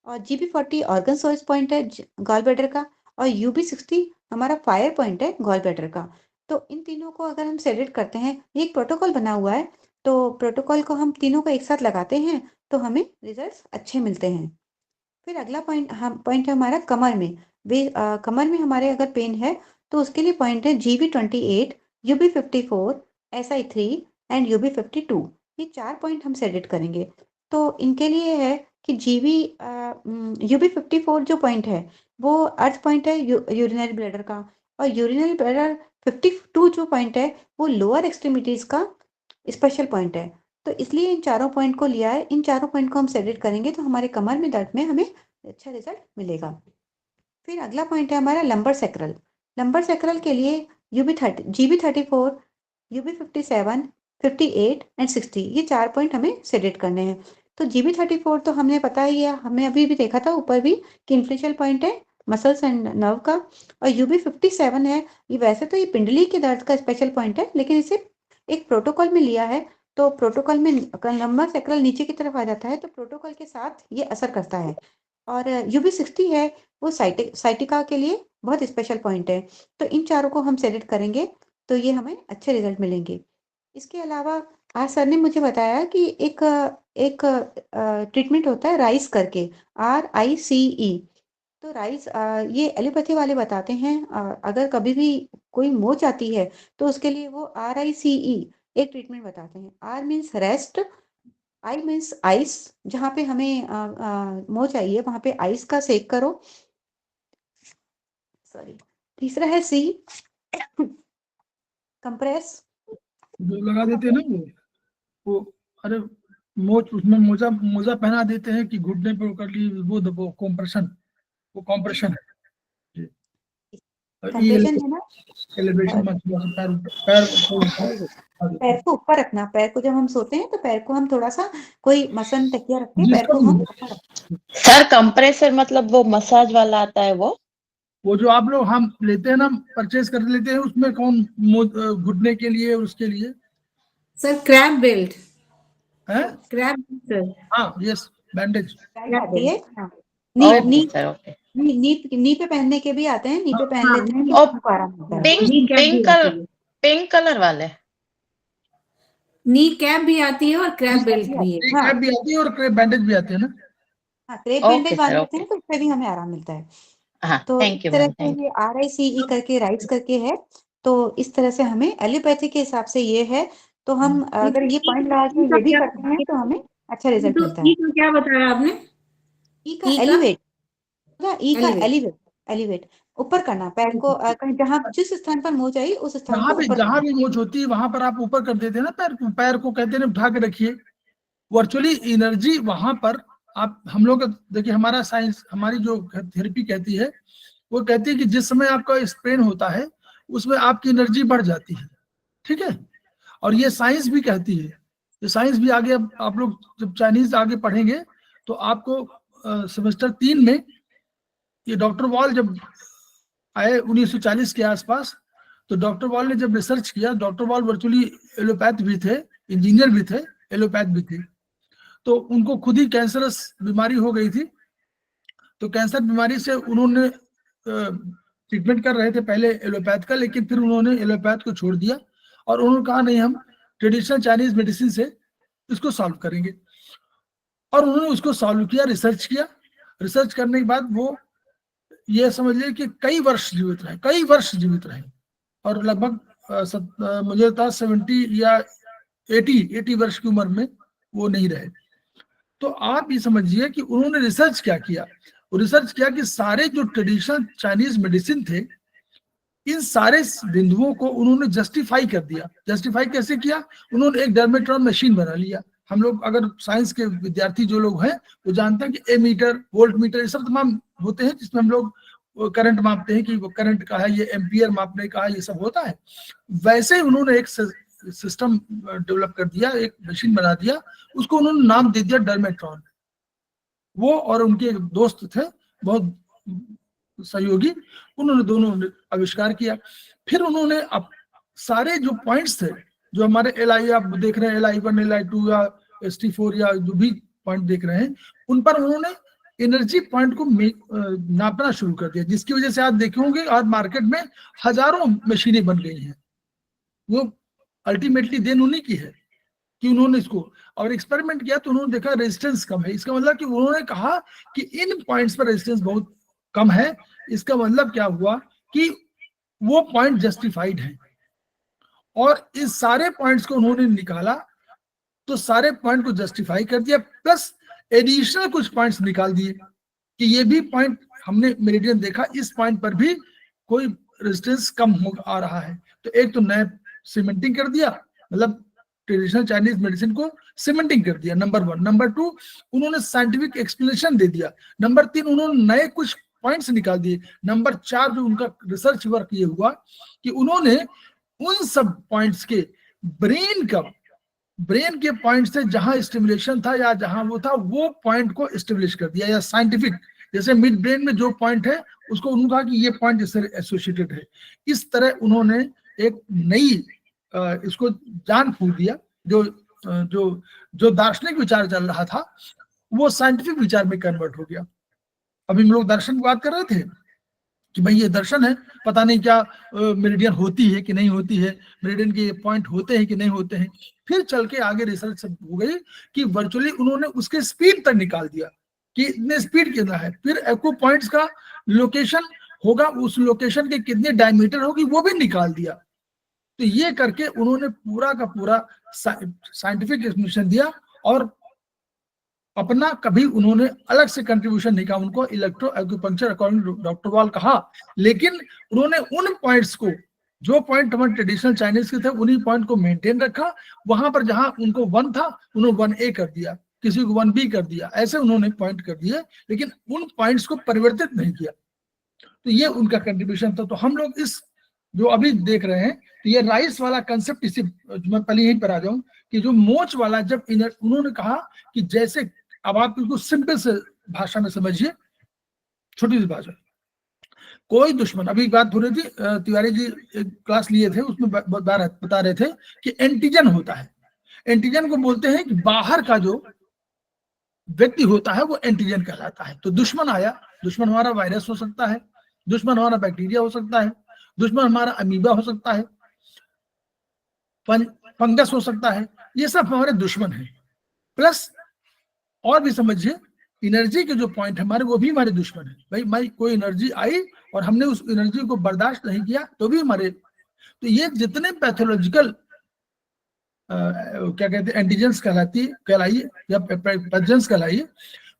Speaker 1: और GB40 ऑर्गन सोर्स पॉइंट है गॉल ब्लैडर का। और UB60 हमारा फायर पॉइंट है गॉल ब्लैडर का। तो इन तीनों को अगर हम सेलेक्ट करते हैं, ये एक प्रोटोकॉल बना हुआ है, तो प्रोटोकॉल को हम तीनों को एक साथ लगाते हैं तो हमें रिजल्ट्स अच्छे मिलते हैं। फिर अगला पॉइंट है हमारा कमर में। कमर में हमारे अगर पेन है तो उसके लिए पॉइंट है GB28, UB54, SI3 and UB52। ये 4 पॉइंट हम सेलेक्ट करेंगे। तो इनके लिए है कि UB54 जो पॉइंट है वो अर्थ पॉइंट है यूरिनरी ब्लैडर का। और यूरिनरी ब्लैडर 52 जो पॉइंट है वो लोअर एक्सट्रीमिटीज का स्पेशल पॉइंट है। तो इसलिए इन चारों पॉइंट को लिया है। इन चारों पॉइंट को हम सेलेक्ट करेंगे तो हमारे कमर में दर्द में हमें अच्छा रिजल्ट मिलेगा। फिर अगला पॉइंट है हमारा लंबर सेक्रल। लंबर सेक्रल के लिए GB34, UB57, 58 एंड 60 ये 4 पॉइंट हमें सेलेक्ट करने हैं। तो GB34 तो हमने पता ही है, हमने अभी भी देखा था ऊपर भी कि इन्फ्लुएंशियल पॉइंट है मसल्स एंड नर्व का। और UB57 है, ये वैसे तो ये पिंडली के दर्द का स्पेशल पॉइंट है लेकिन इसे एक प्रोटोकॉल में लिया है। तो प्रोटोकॉल में लंबर सेक्रल नीचे की तरफ आ जाता है तो प्रोटोकॉल के साथ ये असर करता है। और UB60 है, वो साइटिका के लिए बहुत स्पेशल पॉइंट है। तो इन चारों को हम सेलेक्ट करेंगे तो ये हमें अच्छे रिजल्ट मिलेंगे। इसके अलावा आज सर ने मुझे बताया कि एक ट्रीटमेंट होता है राइस करके, RICE। तो राइस ये एलोपैथी वाले बताते हैं। अगर कभी भी कोई मोच आती है तो उसके लिए वो RICE एक ट्रीटमेंट बताते हैं। R means rest, I means ice, जहाँ पे हमें मोच आई है वहां पे आइस का सेक करो। सॉरी। तीसरा है C, कंप्रेस।
Speaker 2: जो लगा देते हैं ना वो अरे मोच, उसमें मोजा मोजा पहना देते हैं कि घुटने पे कर ली वो दबो कॉम्प्रेशन, वो कॉम्प्रेशन है जी।
Speaker 1: कंप्रेशन है ना,
Speaker 2: एलिवेशन में
Speaker 1: पैर को ऊपर रखना, पैर को जब हम सोते हैं तो पैर को हम थोड़ा सा कोई मसन तकिया रख के पैर को हम ऊपर रखते हैं।
Speaker 5: सर कंप्रेसर मतलब वो मसाज वाला आता है वो
Speaker 2: जो आप लोग हम लेते हैं ना, परचेज कर लेते हैं, उसमें कौन घुटने के लिए उसके लिए
Speaker 3: सर क्रैब बेल्ट,
Speaker 2: है?
Speaker 3: क्रैब सर,
Speaker 2: हाँ यस, बैंडेज
Speaker 1: आती है, हाँ।
Speaker 5: Okay sir okay.
Speaker 1: नी पे पहनने के भी आते हैं, नी पे पहन
Speaker 3: हाँ,
Speaker 1: लेते हैं,
Speaker 5: और
Speaker 1: हमको आराम मिलता है।
Speaker 5: पिंक कलर वाले
Speaker 3: नी कैप भी आती है और क्रैब बेल्ट भी है।
Speaker 2: हाँ, कैप भी आती है और बैंडेज भी आते हैं ना।
Speaker 1: हाँ, क्रेप
Speaker 5: ओके
Speaker 1: बैंडेज
Speaker 5: सर,
Speaker 1: बांध लेते
Speaker 5: ओके।
Speaker 1: हैं तो उससे भी हमें आराम मिलता है।
Speaker 5: हाँ
Speaker 1: तो
Speaker 5: थैंक
Speaker 1: इस
Speaker 5: यू
Speaker 1: तरह
Speaker 5: मैम,
Speaker 1: से
Speaker 5: थैंक
Speaker 1: ये RICE करके राइट्स करके है, तो इस तरह से हमें एलोपैथी के हिसाब से ये है, तो हम अगर ये पॉइंट लगा के ये भी करते हैं तो हमें अच्छा रिजल्ट मिलता है।
Speaker 3: ई का क्या बताया आपने?
Speaker 1: ई का
Speaker 3: ई का?
Speaker 1: एलिवेट, ई का
Speaker 3: Elevate.
Speaker 1: एलिवेट, एलिवेट ऊपर करना, पैर को कहीं जहाँ जिस स्थान पर मोच आई उस स्थान को ऊपर
Speaker 2: जहाँ
Speaker 1: करना।
Speaker 2: भी मोच होती है वहां पर आप ऊपर कर देते हैं ना पैर को कहते हैं उठा के रखिए। वर्चुअली एनर्जी वहां पर आप, हम लोग देखिए हमारा साइंस, हमारी जो थेरेपी कहती है वो कहती है कि जिस समय आपका स्प्रेन होता है उसमें आपकी एनर्जी बढ़ जाती है, ठीक है। और ये साइंस भी कहती है, ये साइंस भी आगे आप लोग जब चाइनीज आगे पढ़ेंगे तो आपको सेमेस्टर 3 में ये डॉक्टर वॉल जब आए 1940 के आसपास, तो डॉक्टर वॉल ने जब रिसर्च किया, डॉक्टर वॉल वर्चुअली एलोपैथ भी थे, इंजीनियर भी थे, एलोपैथ भी थे, तो उनको खुद ही कैंसरस बीमारी हो गई थी। तो कैंसर बीमारी से उन्होंने ट्रीटमेंट कर रहे थे पहले एलोपैथ का, लेकिन फिर उन्होंने एलोपैथ को छोड़ दिया और उन्होंने कहा नहीं, हम ट्रेडिशनल चाइनीज मेडिसिन से इसको सॉल्व करेंगे। और उन्होंने उसको सॉल्व किया, रिसर्च किया। रिसर्च करने के बाद वो ये समझ लिया कि कई वर्ष जीवित रहे और लगभग मुझे था 70 या 80 वर्ष की उम्र में वो नहीं रहे। तो आप ये समझिए कि उन्होंने रिसर्च क्या किया, रिसर्च किया कि सारे जो ट्रेडिशनल चाइनीज मेडिसिन थे, इन सारे बिंदुओं को उन्होंने जस्टिफाई कर दिया। जस्टिफाई कैसे किया? उन्होंने एक डर्मेट्रॉन मशीन बना लिया। हम लोग अगर साइंस के विद्यार्थी जो लोग हैं वो जानते हैं कि एमीटर, वोल्ट मीटर, ये सब तमाम होते हैं जिसमें हम लोग करंट मापते हैं कि वो करंट का है, ये एम्पियर मापने का है, ये सब होता है। वैसे ही उन्होंने एक सिस्टम डेवलप कर दिया, एक मशीन बना दिया, उसको उन्होंने नाम दे दिया डर्मेट्रॉन। वो और उनके एक दोस्त थे बहुत सहयोगी, उन्होंने दोनों ने आविष्कार किया। फिर उन्होंने अब सारे जो पॉइंट्स थे, जो हमारे LI आप देख रहे हैं, LI1, LI2 या ST4 या जो भी पॉइंट देख रहे हैं, उन पर उन्होंने एनर्जी पॉइंट को नापना शुरू कर दिया, जिसकी वजह से आप देखे होंगे आज मार्केट में हजारों मशीनें बन गई हैं। वो अल्टीमेटली देन उन्हीं की है कि उन्होंने इसको और एक्सपेरिमेंट किया, तो उन्होंने देखा रेजिस्टेंस कम है। इसका मतलब कि उन्होंने कहा कि इन पॉइंट्स पर रेजिस्टेंस बहुत कम है। इसका मतलब क्या हुआ कि वो पॉइंट जस्टिफाइड है। और इस सारे पॉइंट्स को उन्होंने निकाला, तो सारे पॉइंट को जस्टिफाई कर दिया, प्लस एडिशनल कुछ पॉइंट्स निकाल दिए कि ये भी पॉइंट हमने मेरिडियन देखा, इस पॉइंट पर भी कोई रेजिस्टेंस कम हो आ रहा है। तो एक तो नया सीमेंटिंग कर दिया, मतलब ट्रेडिशनल चाइनीज मेडिसिन को सीमेंटिंग कर दिया, नंबर 1। नंबर 2, उन्होंने साइंटिफिक एक्सप्लेनेशन दे दिया। नंबर 3, उन्होंने नए कुछ पॉइंट्स निकाल दिए। नंबर 4, जो उनका रिसर्च वर्क ये हुआ कि उन्होंने उन सब पॉइंट्स के ब्रेन के पॉइंट से जहां स्टिमुलेशन था या जहां वो था, वो पॉइंट को एस्टेब्लिश कर दिया, या साइंटिफिक, जैसे मिड ब्रेन में जो पॉइंट है उसको उन्होंने कहा कि ये पॉइंट इससे एसोसिएटेड है। इस तरह उन्होंने एक नई इसको जान फूंक दिया। जो दार्शनिक विचार चल रहा था वो साइंटिफिक विचार में कन्वर्ट हो गया। अभी हम लोग दर्शन की बात कर रहे थे कि भाई ये दर्शन है, पता नहीं क्या मेरिडियन होती है कि नहीं होती है, मेरिडियन के पॉइंट होते हैं कि नहीं होते हैं। फिर चल के आगे रिसर्च हो गई कि वर्चुअली उन्होंने उसके स्पीड तक निकाल दिया कि इतने स्पीड कितना है, फिर एक्को पॉइंट्स का लोकेशन होगा, उस लोकेशन के कितने डायमीटर होगी वो भी निकाल दिया। तो ये करके उन्होंने पूरा का पूरा साइंटिफिक एक्सप्लेनेशन दिया और अपना कभी उन्होंने अलग से कंट्रीब्यूशन नहीं कहा। उनको electro acupuncture according doctor wall कहा, लेकिन उन्होंने उन पॉइंट्स को, जो पॉइंट हमारे ट्रेडिशनल चाइनीज के थे, उन्हीं पॉइंट को मेंटेन रखा। वहां पर जहां उनको 1 था उन्होंने 1A कर दिया किसी को 1b कर दिया, ऐसे उन्होंने पॉइंट कर दिए, लेकिन उन पॉइंट्स को परिवर्तित नहीं किया। तो ये उनका कंट्रीब्यूशन था। तो हम लोग इस जो अभी देख रहे हैं, तो ये राइस वाला कंसेप्ट, इसी मैं पहले यहीं पर आ जाऊं कि जो मोच वाला, जब उन्होंने कहा कि जैसे, अब आप इसको सिंपल से भाषा में समझिए, छोटी सी भाषा, कोई दुश्मन, अभी बात हो रही थी, तिवारी जी क्लास लिए थे, उसमें बता रहे थे कि एंटीजन होता है, एंटीजन को बोलते हैं कि बाहर का जो व्यक्ति होता है वो एंटीजन कहलाता है। तो दुश्मन आया, दुश्मन हमारा वायरस हो सकता है, दुश्मन हमारा बैक्टीरिया हो सकता है, दुश्मन हमारा अमीबा हो सकता है, फंगस हो सकता है, ये सब हमारे दुश्मन हैं। प्लस और भी समझिए, एनर्जी के जो पॉइंट है हमारे, वो भी हमारे दुश्मन है। भाई कोई एनर्जी आई और हमने उस एनर्जी को बर्दाश्त नहीं किया तो भी हमारे, तो ये जितने पैथोलॉजिकल क्या कहते हैं, एंटीजेंस कहलाइए या पैथोजेंस कहलाइए,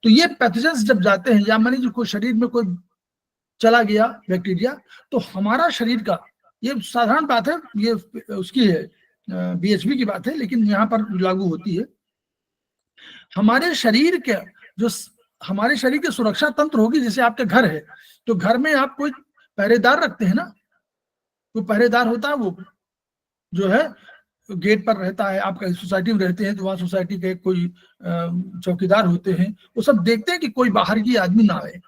Speaker 2: तो ये पैथोजेंस जब जाते हैं, या मान लीजिए कोई शरीर में कोई चला गया बैक्टीरिया, तो हमारा शरीर का, ये साधारण बात है, ये उसकी है BHP की बात है, लेकिन यहाँ पर लागू होती है, हमारे शरीर के जो, हमारे शरीर के सुरक्षा तंत्र होगी, जैसे आपके घर है, तो घर में आप कोई पहरेदार रखते हैं ना, कोई पहरेदार होता है, वो जो है गेट पर रहता है, आप कहीं सोसाइटी में रहते हैं तो वहां सोसाइटी के कोई चौकीदार होते हैं, वो सब देखते हैं कि कोई बाहर की आदमी ना आए।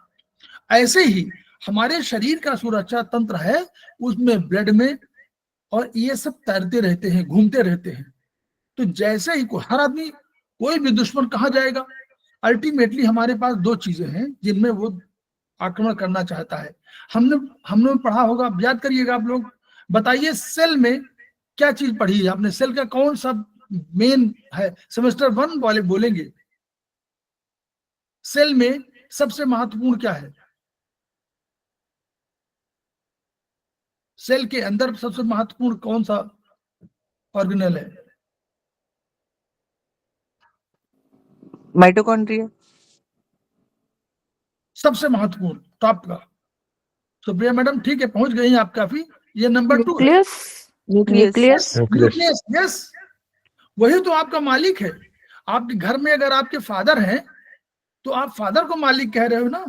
Speaker 2: ऐसे ही हमारे शरीर का सुरक्षा तंत्र है, उसमें ब्लड में, और ये सब तैरते रहते हैं, घूमते रहते हैं। तो जैसे ही हर आदमी, कोई भी दुश्मन कहाँ जाएगा, अल्टीमेटली हमारे पास दो चीजें हैं जिनमें वो आक्रमण करना चाहता है। हमने पढ़ा होगा, याद करिएगा आप लोग, बताइए सेल में क्या चीज पढ़ी है आपने, सेल का कौन सा मेन है, सेमेस्टर 1 वाले बोलेंगे, सेल में सबसे महत्वपूर्ण क्या है, सेल के अंदर सबसे महत्वपूर्ण कौन सा ऑर्गेनेल है?
Speaker 6: माइटोकॉन्ड्रिया
Speaker 2: सबसे महत्वपूर्ण, टॉप का। सुप्रिया मैडम ठीक है, पहुंच गई हैं आप काफी। ये नंबर 2 है, न्यूक्लियस। यस, वही तो आपका मालिक है। आपके घर में अगर आपके फादर हैं तो आप फादर को मालिक कह रहे हो ना,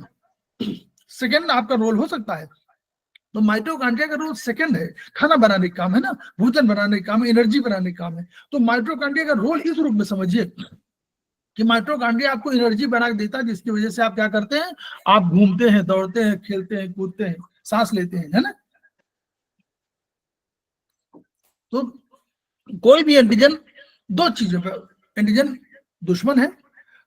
Speaker 2: सेकंड आपका रोल हो सकता है। तो माइटोकॉन्ड्रिया का रोल सेकंड है, खाना बनाने का काम है ना, भोजन बनाने का काम, एनर्जी बनाने का काम है। तो माइटोकॉन्ड्रिया का रोल इस रूप में समझिए कि माइटोकॉन्ड्रिया आपको एनर्जी बना के देता है, जिसकी वजह से आप क्या करते हैं, आप घूमते हैं, दौड़ते हैं, खेलते हैं, कूदते हैं, सांस लेते हैं, है ना। तो कोई भी एंटीजन, दो चीजों पर एंटीजन दुश्मन है।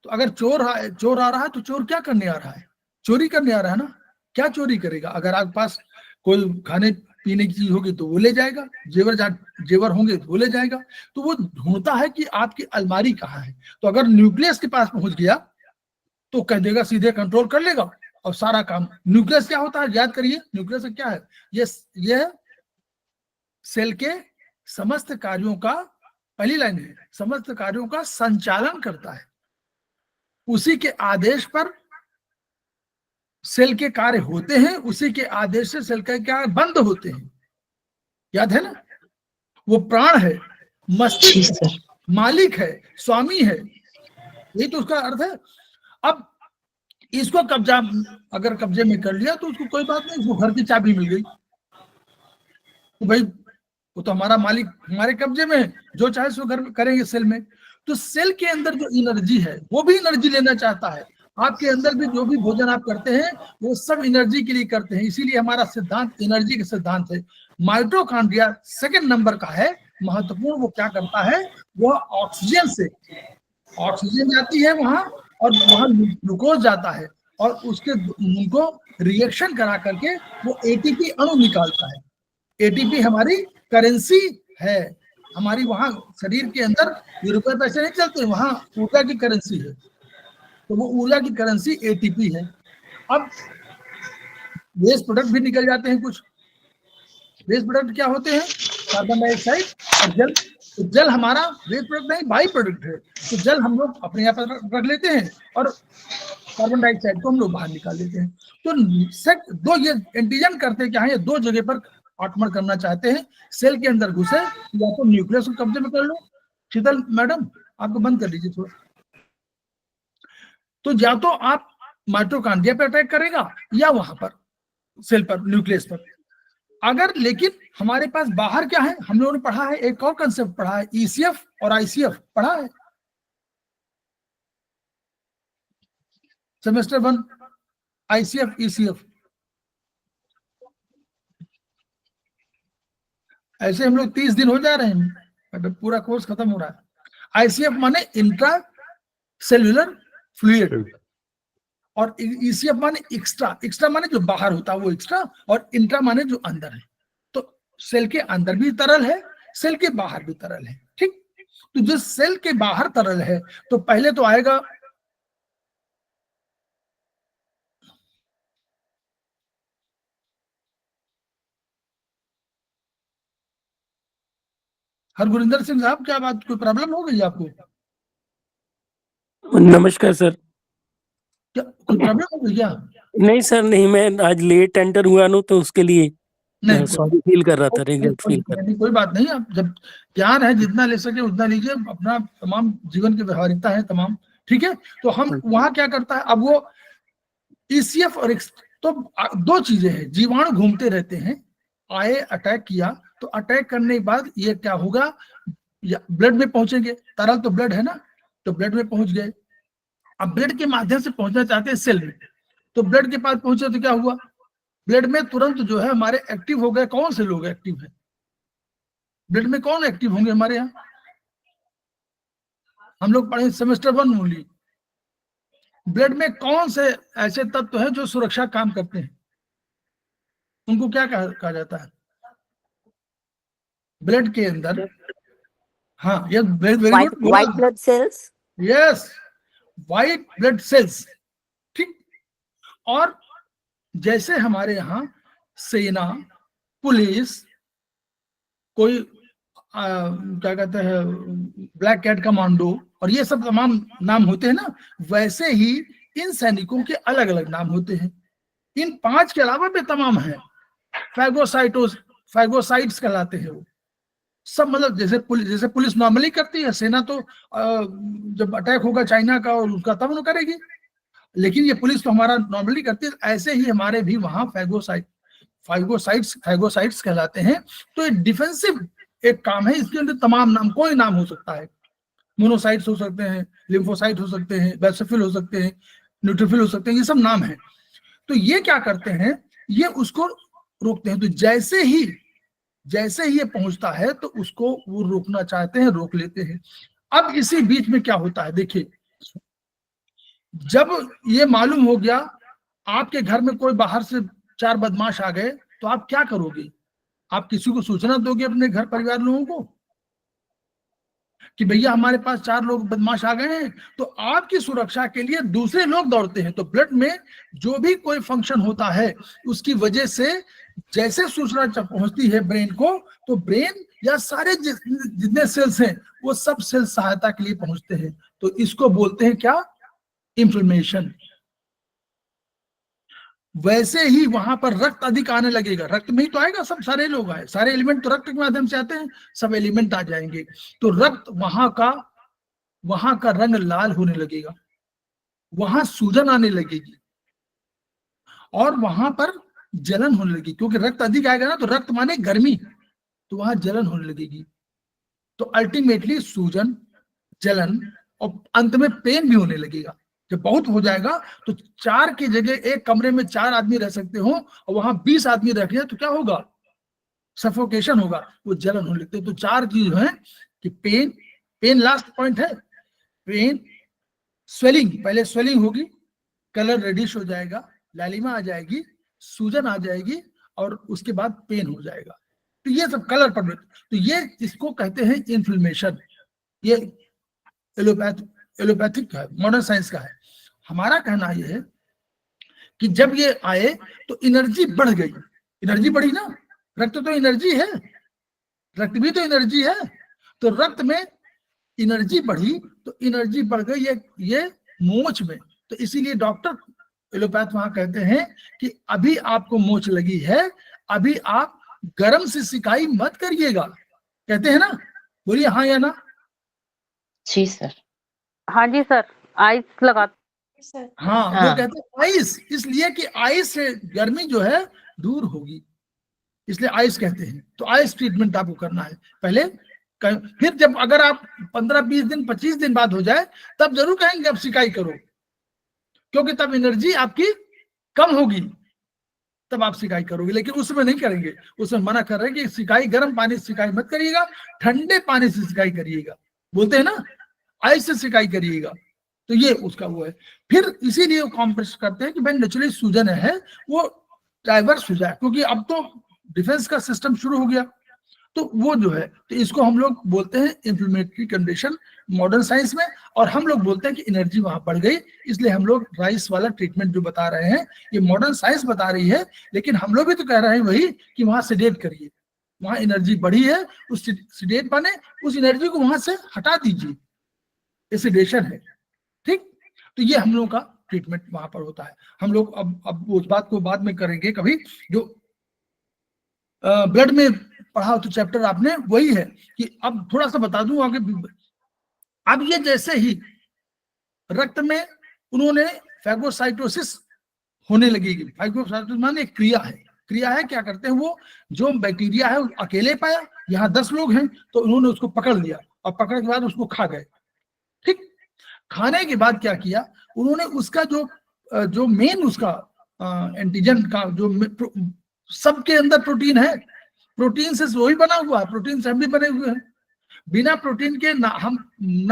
Speaker 2: तो अगर चोर आ रहा है तो चोर क्या करने आ रहा है, चोरी करने आ रहा है ना। क्या चोरी करेगा, अगर आपके पास कोई खाने पीने की चीज होगी तो वो ले जाएगा, जेवर होंगे तो वो ले जाएगा। तो वो ढूंढता है कि आपकी अलमारी कहाँ है। तो अगर न्यूक्लियस के पास पहुंच गया तो कह देगा, सीधे कंट्रोल कर लेगा और सारा काम। न्यूक्लियस क्या होता है, याद करिए, न्यूक्लियस क्या है, ये सेल के समस्त कार्यों का, पहली लाइन है, समस्त कार्यों का संचालन करता है। उसी के आदेश पर सेल के कार्य होते हैं, उसी के आदेश से सेल के कार्य बंद होते हैं। याद है ना, वो प्राण है, मस्तिष्क है, मालिक है, स्वामी है, यही तो उसका अर्थ है। अब इसको कब्जा, अगर कब्जे में कर लिया तो उसको कोई बात नहीं, उसको घर की चाबी मिल गई, तो भाई वो तो हमारा मालिक, हमारे कब्जे में है, जो चाहे सो घर में करेंगे सेल में। तो सेल के अंदर जो एनर्जी है वो भी एनर्जी लेना चाहता है। आपके अंदर भी जो भी भोजन आप करते हैं वो सब एनर्जी के लिए करते हैं, इसीलिए हमारा सिद्धांत एनर्जी का सिद्धांत है। माइटोकॉन्ड्रिया सेकंड नंबर का है, महत्वपूर्ण। वो क्या करता है, वो ऑक्सीजन से, ऑक्सीजन जाती है वहां और वहां ग्लूकोज जाता है और उसके उनको रिएक्शन करा करके वो एटीपी अणु निकालता है। एटीपी हमारी करेंसी है, हमारी वहां शरीर के अंदर रुपए पैसे नहीं चलते, वहां ऊर्जा की करेंसी है। तो वो ऊर्जा की करेंसी एटीपी है। अब वेस्ट प्रोडक्ट भी निकल जाते हैं कुछ। वेस्ट प्रोडक्ट क्या होते हैं, कार्बन डाइऑक्साइड और जल। तो जल हमारा वेस्ट प्रोडक्ट नहीं, बाई प्रोडक्ट है। तो जल हम लोग अपने यहाँ पर रख लेते हैं और कार्बन डाइऑक्साइड को हम लोग बाहर निकाल लेते हैं। तो दो ये एंटीजन करते क्या है, ये दो जगह पर आक्रमण करना चाहते हैं। सेल के अंदर घुसे, या तो न्यूक्लियस को कब्जे में कर लो। शीतल मैडम आपको बंद कर लीजिए थोड़ा। तो या तो आप माइटोकॉन्ड्रिया पे अटैक करेगा या वहां पर सेल पर, न्यूक्लियस पर। अगर लेकिन हमारे पास बाहर क्या है, हम लोगों ने पढ़ा है, एक और कंसेप्ट पढ़ा है, ईसीएफ और आईसीएफ पढ़ा है सेमेस्टर 1, आईसीएफ ईसीएफ। ऐसे हम लोग 30 दिन हो जा रहे हैं, पूरा कोर्स खत्म हो रहा है। आईसीएफ माने इंट्रा सेल्युलर फ्लूइड, और ईसीएफ माने एक्स्ट्रा, एक्स्ट्रा माने जो बाहर होता है वो एक्स्ट्रा, और इंट्रा माने जो अंदर है। तो सेल के अंदर भी तरल है, सेल के बाहर भी तरल है, ठीक। तो जो सेल के बाहर तरल है, तो पहले तो आएगा हरगुरिंदर सिंह साहब, क्या बात, कोई प्रॉब्लम हो गई आपको?
Speaker 6: नमस्कार सर।
Speaker 2: क्या कोई प्रॉब्लम हो गई क्या?
Speaker 6: नहीं सर, नहीं, मैं आज लेट एंटर हुआ हूँ तो उसके लिए
Speaker 2: नहीं,
Speaker 6: सॉरी फील कर रहा था, रिग्रेट फील कर।
Speaker 2: कोई बात नहीं, आप जब ज्ञान है जितना ले सके उतना लीजिए, अपना तमाम जीवन की व्यवहारिकता है तमाम, ठीक है। तो हम वहां क्या करता है, अब वो ईसीएफ और तो दो चीजें हैं, जीवाणु घूमते रहते हैं, आए अटैक किया, तो अटैक करने के बाद ये क्या होगा, ब्लड में पहुंचेंगे, तरल तो ब्लड है ना, तो ब्लड में पहुंच गए। अब ब्लड के माध्यम से पहुंचना चाहते हैं सेल में, तो ब्लड के पास पहुंचे तो क्या हुआ, ब्लड में तुरंत जो है हमारे एक्टिव हो गए। कौन से लोग एक्टिव हैं ब्लड में, कौन एक्टिव होंगे हमारे यहाँ? हम लोग पढ़े सेमेस्टर 1 ओनली, ब्लड में कौन से ऐसे तत्व हैं जो सुरक्षा काम करते हैं, उनको क्या कहा जाता है ब्लड के अंदर? हाँ, ये very good,
Speaker 7: white blood cells.
Speaker 2: Yes, white blood cells, ठीक। और जैसे हमारे यहाँ सेना, पुलिस, कोई क्या कहते हैं, ब्लैक कैट कमांडो, और ये सब तमाम नाम होते हैं ना, वैसे ही इन सैनिकों के अलग अलग नाम होते हैं। इन 5 के अलावा भी तमाम हैं, फैगोसाइट्स कहलाते हैं वो सब। मतलब जैसे पुलिस नॉर्मली करती है, सेना तो जब अटैक होगा चाइना का और उसका तब वो करेगी, लेकिन ये पुलिस तो हमारा नॉर्मली करती है। ऐसे ही हमारे भी वहां फैगोसाइट्स कहलाते हैं। तो ये डिफेंसिव एक काम है, इसके अंदर तमाम नाम, कोई नाम हो सकता है, मोनोसाइट्स हो सकते हैं, लिम्फोसाइट हो सकते हैं, बेसिफिल हो सकते हैं, न्यूट्रोफिल हो सकते हैं, ये सब नाम है। तो ये क्या करते हैं, ये उसको रोकते हैं। तो जैसे ही ये पहुंचता है तो उसको वो रोकना चाहते हैं, रोक लेते हैं। अब इसी बीच में क्या होता है, देखिए, जब ये मालूम हो गया आपके घर में कोई बाहर से 4 बदमाश आ गए, तो आप क्या करोगे? आप किसी को सूचना दोगे अपने घर परिवार लोगों को कि भैया हमारे पास 4 लोग बदमाश आ गए हैं? तो आपकी सुरक्षा के लिए दूसरे लोग दौड़ते हैं। तो ब्लड में जो भी कोई फंक्शन होता है, उसकी वजह से जैसे सूचना पहुंचती है ब्रेन को, तो ब्रेन या सारे जितने सेल्स हैं वो सब सेल सहायता के लिए पहुंचते हैं। तो इसको बोलते हैं क्या, इंफ्लेमेशन। वैसे ही वहां पर रक्त अधिक आने लगेगा, रक्त में ही तो आएगा, सब सारे लोग आए, सारे एलिमेंट तो रक्त के माध्यम से आते हैं, सब एलिमेंट आ जाएंगे। तो रक्त वहां का रंग लाल होने लगेगा, वहां सूजन आने लगेगी, और वहां पर जलन होने लगेगी, क्योंकि रक्त अधिक आएगा ना, तो रक्त माने गर्मी, तो वहां जलन होने लगेगी। तो अल्टीमेटली सूजन, जलन, और अंत में पेन भी होने लगेगा। जब बहुत हो जाएगा तो 4 की जगह एक कमरे में 4 आदमी रह सकते हो, और वहां 20 आदमी रख लिया तो क्या होगा, सफोकेशन होगा, वो जलन होने लगती है। तो 4 चीज है कि पेन लास्ट पॉइंट है, पेन, स्वेलिंग, पहले स्वेलिंग होगी, कलर रेडिश हो जाएगा, लैलिमा आ जाएगी, सूजन आ जाएगी, और उसके बाद पेन हो जाएगा। तो ये सब कलर पर, तो ये इसको कहते हैं इन्फ्लेमेशन। ये एलोपैथिक है, मॉडर्न साइंस का है। हमारा कहना यह है कि जब ये आए तो एनर्जी बढ़ गई, एनर्जी बढ़ी ना, रक्त तो एनर्जी है, रक्त भी तो एनर्जी है, तो रक्त में एनर्जी बढ़ी, तो एनर्जी बढ़ गई ये मोच में। तो इसीलिए डॉक्टर एलोपैथ वहां कहते हैं कि अभी आपको मोच लगी है, अभी आप गर्म से सिकाई मत करिएगा, कहते हैं ना, बोलिए हाँ या ना?
Speaker 5: जी सर।
Speaker 7: हाँ जी सर, आइस लगा।
Speaker 1: सर
Speaker 2: हाँ, वो
Speaker 5: हाँ।
Speaker 2: कहते हैं आइस, इसलिए कि आइस से गर्मी जो है दूर होगी, इसलिए आइस कहते हैं। तो आइस ट्रीटमेंट आपको करना है पहले। फिर जब अगर आप 15-20 दिन 25 दिन बाद हो जाए तब जरूर कहेंगे अब सिकाई करो, क्योंकि तब एनर्जी आपकी कम होगी, तब आप सिकाई करोगे। लेकिन उसमें नहीं करेंगे, उसमें मना कर रहे हैं कि सिकाई गर्म पानी से सिकाई मत करिएगा, ठंडे पानी से सिकाई करिएगा, बोलते हैं ना आइस से सिकाई करिएगा। तो ये उसका वो है। फिर इसीलिए कॉम्प्रेस करते हैं कि भाई नेचुरली सूजन है वो डाइवर्स हो जाए, क्योंकि अब तो डिफेंस का सिस्टम शुरू हो गया, तो वो जो है, तो इसको हम लोग बोलते हैं इंफ्लेमेटरी कंडीशन मॉडर्न साइंस में। और हम लोग बोलते हैं कि एनर्जी वहां बढ़ गई, इसलिए हम लोग राइस वाला ट्रीटमेंट जो बता रहे हैं ये मॉडर्न साइंस बता रही है, लेकिन हम लोग भी तो कह रहे हैं वही कि वहां सेडेट करिए, वहां एनर्जी बढ़ी है, उस सेडेट बने, उस एनर्जी को वहां से हटा दीजिए, ये सेडेशन है। ठीक, तो ये हम लोग का ट्रीटमेंट वहां पर होता है। हम लोग अब उस बात को बाद में करेंगे कभी, जो ब्लड में पढ़ा तो चैप्टर आपने वही है कि अब थोड़ा सा बता दूं आगे। अब ये जैसे ही रक्त में उन्होंने फैगोसाइटोसिस होने लगेगी, फैगोसाइटोसिस माने एक क्रिया है, क्रिया है क्या करते हैं वो, जो बैक्टीरिया है अकेले पाया, यहाँ 10 लोग हैं तो उन्होंने उसको पकड़ लिया और पकड़ने के बाद उसको खा गए। ठीक, खाने के बाद क्या किया उन्होंने, उसका जो मेन उसका एंटीजन का जो सबके अंदर प्रोटीन है, प्रोटीन से वही बना हुआ है, प्रोटीन से हम भी बने हुए हैं, बिना प्रोटीन के ना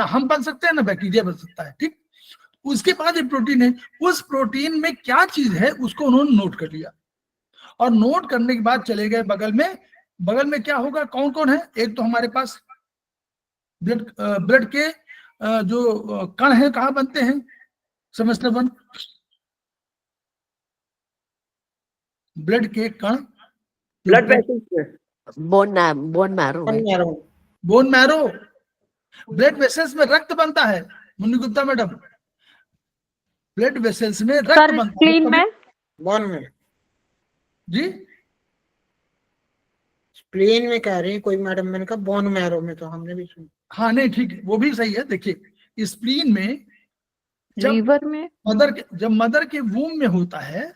Speaker 2: हम बन सकते हैं ना बैक्टीरिया बन सकता है। ठीक, उसके बाद एक प्रोटीन है, उस प्रोटीन में क्या चीज है उसको उन्होंने नोट कर लिया, और नोट करने के बाद चले गए बगल में क्या होगा, कौन कौन है, एक तो हमारे पास ब्लड के जो कण है कहाँ बनते हैं, सेमेस्टर 1, ब्लड के कण,
Speaker 5: blood vessels, bone marrow,
Speaker 2: bone marrow, blood vessels में रक्त बनता है। Munni Gupta madam, blood vessels में रक्त बनता है,
Speaker 7: स्प्लीन में,
Speaker 8: बोन में
Speaker 2: जी
Speaker 8: स्प्लीन में कह रही है कोई मैडम, मैंने कहा बोन मैरो में, तो हमने भी सुना।
Speaker 2: हाँ नहीं ठीक है, वो भी सही है। देखिए स्प्लीन में
Speaker 7: लीवर में,
Speaker 2: जब मदर के वूम में होता है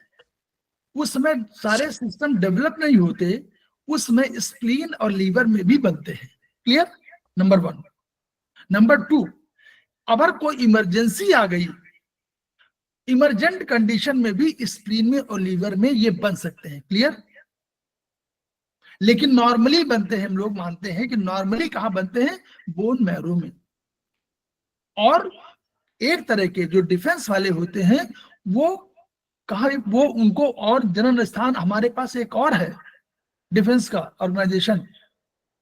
Speaker 2: उस समय सारे सिस्टम डेवलप नहीं होते, उसमें स्प्लीन और लीवर में भी बनते हैं। Clear, number 1। नंबर 2, अगर कोई इमरजेंसी आ गई, इमरजेंट कंडीशन में भी स्प्लीन में और लीवर में ये बन सकते हैं। क्लियर, लेकिन नॉर्मली बनते हैं, हम लोग मानते हैं कि नॉर्मली कहां बनते हैं, बोन मैरो में। और एक तरह के जो डिफेंस वाले होते हैं वो कहा, वो उनको और जन्म स्थान हमारे पास एक और है डिफेंस का ऑर्गेनाइजेशन,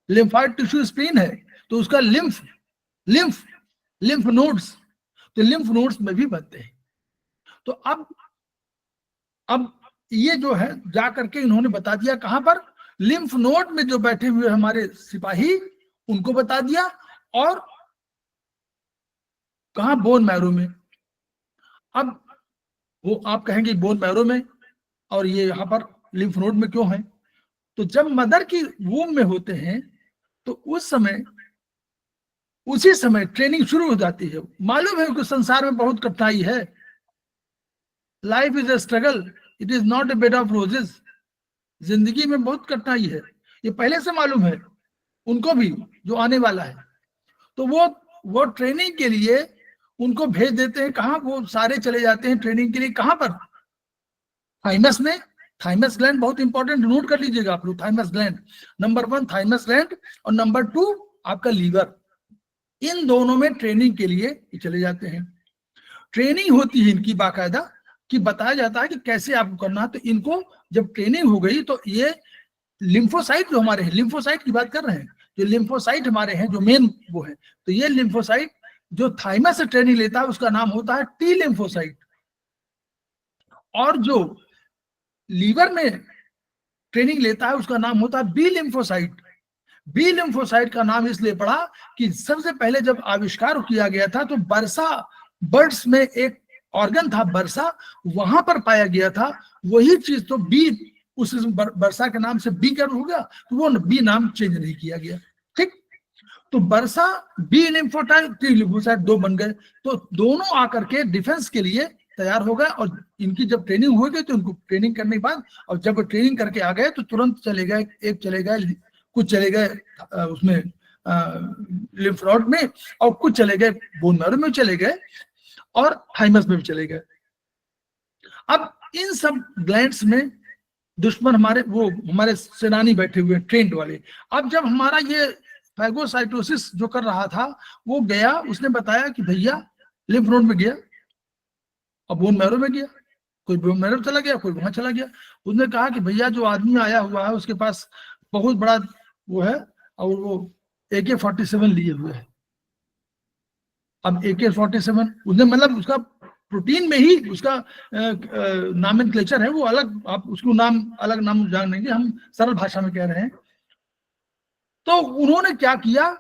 Speaker 2: लिम्फाइड टिश्यू स्प्लीन है, तो उसका लिम्फ नोड्स, तो लिम्फ नोड्स में भी बनते हैं। तो अब ये जो है जा करके इन्होंने बता दिया कहां पर, लिम्फ नोड में जो बैठे हुए हमारे सिपाही उनको बता दिया, और कहा, बोन मैरो में। अब वो आप कहेंगे बोन मैरो में और ये यहाँ पर लिम्फ नोड में क्यों है, तो जब मदर की वूम में होते हैं तो उसी समय ट्रेनिंग शुरू हो जाती है। मालूम है कि संसार में बहुत कठिनाई है, life is a struggle, it is not a bed of roses, जिंदगी में बहुत कठिनाई है, ये पहले से मालूम है उनको भी जो आने वाला है। तो वो ट्रेनिंग के लिए उनको भेज देते हैं, कहाँ, वो सारे चले जाते हैं ट्रेनिंग के लिए, कहां पर, थाइमस में। थाइमस ग्लैंड बहुत इंपॉर्टेंट, नोट कर लीजिएगा आप लोग, thymus gland number 1 thymus gland, और नंबर 2 आपका लीवर, इन दोनों में ट्रेनिंग के लिए चले जाते हैं। ट्रेनिंग होती है इनकी बाकायदा, कि बताया जाता है कि कैसे आपको करना है। तो इनको जब ट्रेनिंग हो गई तो ये लिम्फोसाइट जो हमारे हैं, लिम्फोसाइट की बात कर रहे हैं, जो लिम्फोसाइट हमारे हैं जो मेन वो है, तो ये लिम्फोसाइट जो थाइमस से ट्रेनिंग लेता है उसका नाम होता है टी लिम्फोसाइट, और जो लीवर में ट्रेनिंग लेता है उसका नाम होता है बी लिम्फोसाइट। बी लिम्फोसाइट का नाम इसलिए पड़ा कि सबसे पहले जब आविष्कार किया गया था तो बर्सा बर्ड्स में एक ऑर्गन था बर्सा, वहां पर पाया गया था, वही चीज तो बी, उस बर्सा के नाम से बी कर हो गया, तो वो बी नाम चेंज नहीं किया गया। ठीक, तो bursa, B lymphocyte, T lymphocyte 2 बन गए, तो दोनों आकर के डिफेंस के लिए तैयार हो गए और इनकी जब ट्रेनिंग हो गई तो उनको ट्रेनिंग करने के बाद और जब ट्रेनिंग करके आ गए तो तुरंत चले गए, एक चले गए, कुछ चले गए उसमें लिम्फ नोड में और कुछ चले गए बोन मैरो में चले गए और थाइमस में भी चले गए। अब इन सब ग्लैंड्स में दुश्मन हमारे सेनानी बैठे हुए ट्रेंड वाले। अब जब हमारा ये फैगोसाइटोसिस जो कर रहा था वो गया, उसने बताया कि भैया लिम्फ नोड में गया और बोन मैरो में गया, कोई बोन मैरो चला गया, कोई वहां चला गया। उसने कहा कि भैया जो आदमी आया हुआ है उसके पास बहुत बड़ा वो है और वो AK-47 लिए हुए है। अब AK-47 उसने मतलब उसका प्रोटीन में ही उसका नॉमेनक्लेचर है वो अलग, आप उसको अलग नाम जान लेंगे, हम सरल भाषा में कह रहे हैं। तो उन्होंने क्या किया,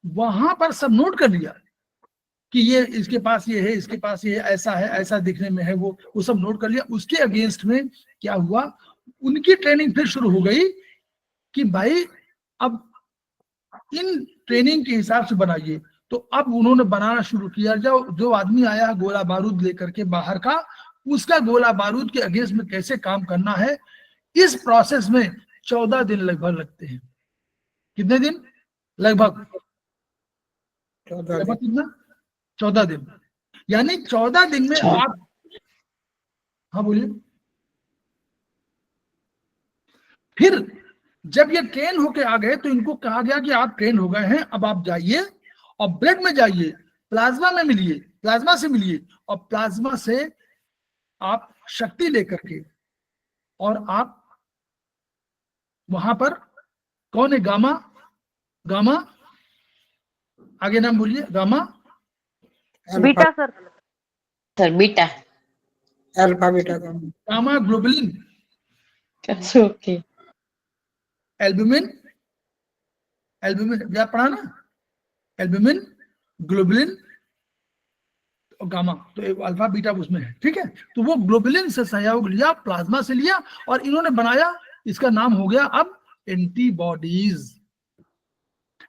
Speaker 2: वहां पर सब नोट कर लिया कि ये इसके पास ये है, इसके पास ये ऐसा है, ऐसा दिखने में है, वो सब नोट कर लिया। उसके अगेंस्ट में क्या हुआ, उनकी ट्रेनिंग फिर शुरू हो गई कि भाई अब इन ट्रेनिंग के हिसाब से बनाइए। तो अब उन्होंने बनाना शुरू किया, जो आदमी आया गोला बारूद लेकर के बाहर का, उसका गोला बारूद के अगेंस्ट में कैसे काम करना है। इस प्रोसेस में 14 दिन लगभग लगते हैं। कितने दिन? लगभग 14 दिन। यानी 14 दिन में आप, हाँ बोलिए। फिर जब ये ट्रेन होके आ गए तो इनको कहा गया कि आप ट्रेन हो गए हैं, अब आप जाइए और ब्लड में जाइए, प्लाज्मा में मिलिए, प्लाज्मा से मिलिए और प्लाज्मा से आप शक्ति लेकर के और आप वहां पर कौन है, गामा आगे नाम बोलिए, gamma
Speaker 7: beta sir.
Speaker 5: Sir beta,
Speaker 8: alpha beta
Speaker 2: gamma globulin,
Speaker 5: okay,
Speaker 2: albumin क्या पढ़ा ना, एल्बुमिन, ग्लोबुलिन और गामा, तो अल्फा बीटा उसमें है, ठीक है। तो वो ग्लोबुलिन से सहयोग लिया, प्लाज्मा से लिया और इन्होंने बनाया, इसका नाम हो गया अब एंटीबॉडीज।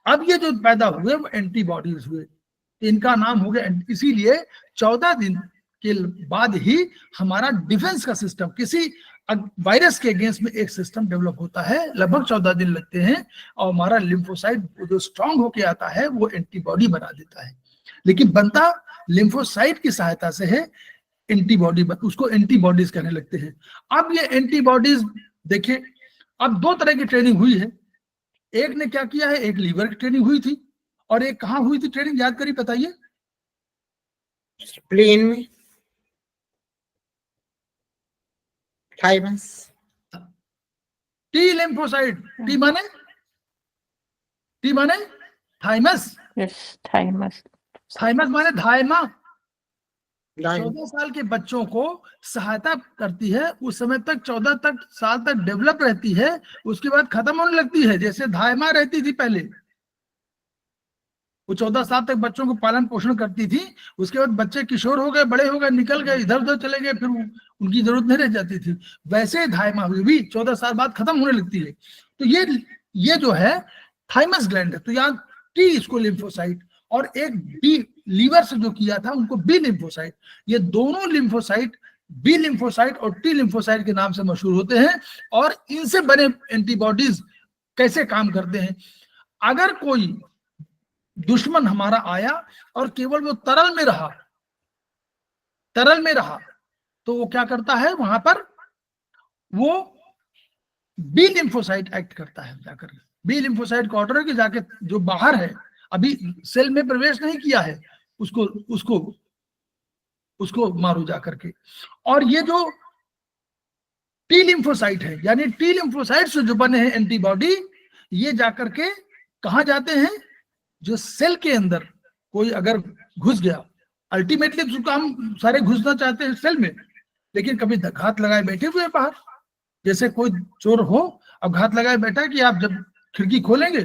Speaker 2: अब ये जो पैदा हुए वो एंटीबॉडीज हुए, इनका नाम हो गया। इसीलिए 14 दिन के बाद ही हमारा डिफेंस का सिस्टम, किसी वायरस के अगेंस्ट में एक सिस्टम डेवलप होता है, लगभग 14 दिन लगते हैं और हमारा लिम्फोसाइट जो स्ट्रांग होके आता है वो एंटीबॉडी बना देता है। लेकिन बनता लिम्फोसाइट की सहायता से है, एंटीबॉडी, उसको एंटीबॉडीज कहने लगते हैं। अब ये एंटीबॉडीज देखिए, अब 2 तरह की ट्रेनिंग हुई है। एक ने क्या किया है, एक लीवर की ट्रेनिंग हुई थी और एक कहां हुई थी ट्रेनिंग, याद करिए, बताइए।
Speaker 8: स्प्लीन में, थाइमस,
Speaker 2: टी लिम्फोसाइट, टी माने थाइमस,
Speaker 7: यस, थाइमस।
Speaker 2: थाइमस माने धायमा।
Speaker 8: लाइन
Speaker 2: 14 साल के बच्चों को सहायता करती है, उस समय तक 14 साल तक डेवलप रहती है, उसके बाद खत्म होने लगती है, जैसे धायमा रहती थी पहले, वो 14 साल तक बच्चों को पालन पोषण करती थी। उसके बाद बच्चे किशोर हो गए, बड़े हो गए, निकल गए, इधर उधर चले गए, फिर उनकी जरूरत नहीं रह जाती थी। वैसे धायमा भी 14 साल बाद खत्म होने लगती है। तो ये जो है थाइमस ग्लैंड है। तो यहाँ टी इसको लिम्फोसाइट, और एक बी लीवर से जो किया था उनको बी लिम्फोसाइट। ये दोनों लिम्फोसाइट बी लिम्फोसाइट और टी लिम्फोसाइट के नाम से मशहूर होते हैं। और इनसे बने एंटीबॉडीज कैसे काम करते हैं, अगर कोई दुश्मन हमारा आया और केवल वो तरल में रहा तो वो क्या करता है, वहां पर वो बी लिम्फोसाइट एक्ट करता है। जाकर बी लिम्फोसाइट का ऑर्डर है कि जाके जो बाहर है, अभी सेल में प्रवेश नहीं किया है, उसको मारो जाकर के। और ये जो टी लिम्फोसाइट है, यानी टी लिम्फोसाइट से जो बने हैं एंटीबॉडी, ये जाकर के कहां जाते हैं, जो सेल के अंदर कोई अगर घुस गया, अल्टीमेटली तो हम सारे घुसना चाहते हैं सेल में, लेकिन कभी घात लगाए बैठे हुए हैं बाहर, जैसे कोई चोर हो अब घात लगाए बैठा है कि आप जब खिड़की खोलेंगे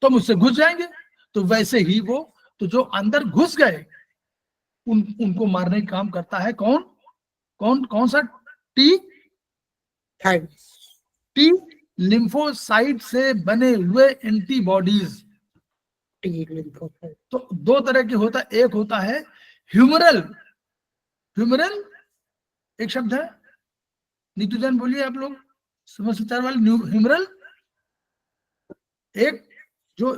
Speaker 2: तो मुझसे घुस जाएंगे, तो वैसे ही वो तो जो अंदर घुस गए उनको मारने का काम करता है कौन सा, टी लिम्फोसाइट से बने हुए एंटीबॉडीज।
Speaker 8: टी लिम्फोसाइट
Speaker 2: तो 2 तरह के होता है, एक होता है ह्यूमरल एक शब्द है, नीतू जान बोलिए आप लोग, समस्या वाले ह्यूमरल, एक जो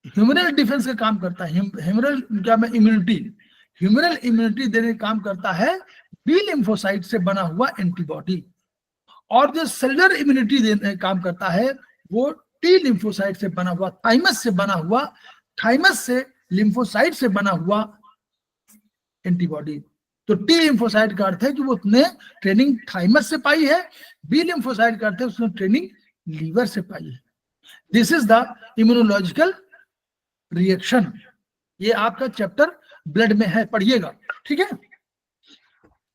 Speaker 2: ह्यूमरल डिफेंस का काम करता है, ह्यूमरल क्या में इम्यूनिटी, ह्यूमरल इम्यूनिटी देने का काम करता है बी लिम्फोसाइट से बना हुआ एंटीबॉडी, और जो सेलुलर इम्यूनिटी देने का काम करता है वो टी लिम्फोसाइट से बना हुआ, थाइमस से बना हुआ, थाइमस से लिम्फोसाइट से बना हुआ एंटीबॉडी। तो टी लिम्फोसाइट का अर्थ है कि वो उसने ट्रेनिंग थाइमस से पाई है, बी लिम्फोसाइट का अर्थ है उसने ट्रेनिंग लीवर से पाई है। This is the immunological reaction. ये आपका चैप्टर ब्लड में है, पढ़िएगा, ठीक है।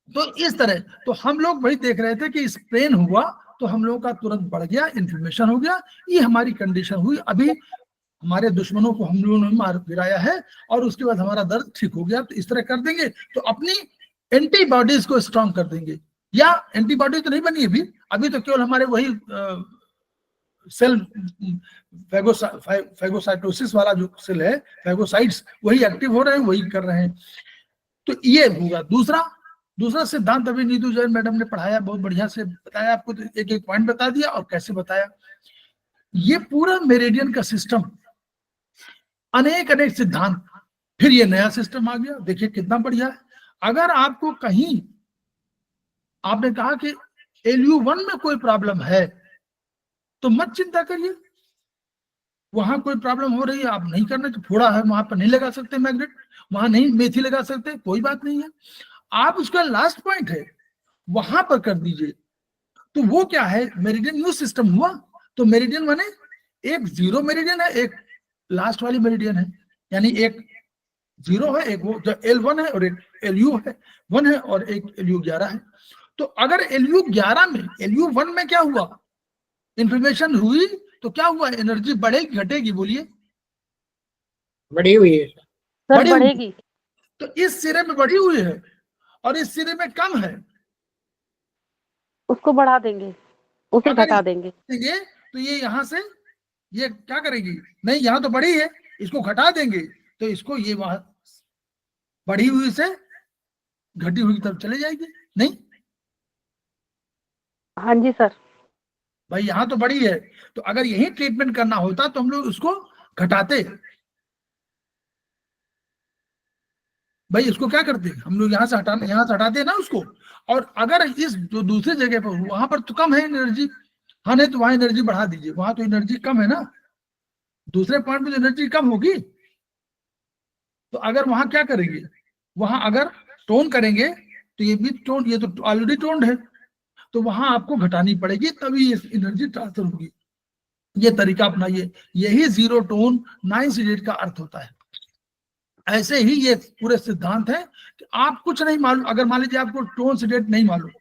Speaker 2: तो इस तरह तो हम लोग वही देख रहे थे कि स्प्रेन हुआ तो हम लोगों का तुरंत बढ़ गया, इन्फ्लेमेशन हो गया, ये हमारी कंडीशन हुई। अभी हमारे दुश्मनों को हम लोगों ने मार गिराया है और उसके बाद हमारा दर्द ठीक हो गया, तो इस तरह कर देंगे तो अपनी एंटीबॉडीज को स्ट्रॉन्ग कर देंगे। या एंटीबॉडी तो नहीं बनी अभी तो केवल हमारे वही सेल फैगोसाइटोसिस वाला जो सेल है, फैगोसाइट्स, वही एक्टिव हो रहे हैं, वही कर रहे हैं। तो ये होगा दूसरा सिद्धांत अभी नीतू जैन मैडम ने पढ़ाया, बहुत बढ़िया से बताया आपको, तो एक एक पॉइंट बता दिया और कैसे बताया। ये पूरा मेरिडियन का सिस्टम, अनेक सिद्धांत, फिर ये नया सिस्टम आ गया, देखिए कितना बढ़िया है। अगर आपको कहीं आपने कहा कि LU1 में कोई प्रॉब्लम है तो मत चिंता करिए, वहां कोई प्रॉब्लम हो रही है, आप नहीं करना, तो फोड़ा है वहां पर नहीं लगा सकते मैग्नेट, वहां नहीं मेथी लगा सकते, कोई बात नहीं है। आप उसका लास्ट पॉइंट है वहां पर कर दीजिए। तो वो क्या है, मेरिडियन न्यू सिस्टम हुआ। तो मेरिडियन माने एक जीरो मेरिडियन है, एक लास्ट वाली मेरिडियन है, यानी एक जीरो है, एक वो जो L1 है और एक LU1 है और एक LU11 है। तो अगर LU11 में, LU1 में क्या हुआ, इन्फ्लेमेशन हुई, तो क्या हुआ, एनर्जी बढ़ेगी घटेगी, बोलिए?
Speaker 8: बढ़ी हुई है
Speaker 7: सर बढ़ेगी।
Speaker 2: तो इस सिरे में बढ़ी हुई है और इस सिरे में कम है,
Speaker 7: उसको बढ़ा देंगे, उसे घटा देंगे।
Speaker 2: तो ये यहाँ से ये क्या करेगी, नहीं यहाँ तो बढ़ी है, इसको घटा देंगे तो इसको ये वहां बढ़ी हुई से घटी हुई की तरफ चले जाएगी, नहीं?
Speaker 7: हाँ जी सर।
Speaker 2: भाई यहाँ तो बढ़ी है, तो अगर यही ट्रीटमेंट करना होता तो हम लोग उसको घटाते। भाई इसको क्या करते, हम लोग यहाँ से हटाते ना उसको। और अगर इस जो दूसरी जगह पर वहां पर तो कम है एनर्जी, हाँ नहीं तो वहां एनर्जी बढ़ा दीजिए, वहां तो एनर्जी कम है ना, दूसरे पॉइंट में एनर्जी कम होगी। तो अगर वहां क्या करेंगे, वहां अगर टोन करेंगे तो ये भी टोन, ये तो ऑलरेडी टोन्ड है, तो वहां आपको घटानी पड़ेगी, तभी ये एनर्जी ट्रांसफर होगी। ये तरीका अपनाइए, यही जीरो टोन 9 सीडेट का अर्थ होता है। ऐसे ही ये पूरे सिद्धांत है कि आप कुछ नहीं मालूम, अगर मान लीजिए आपको टोन सीडेट नहीं मालूम,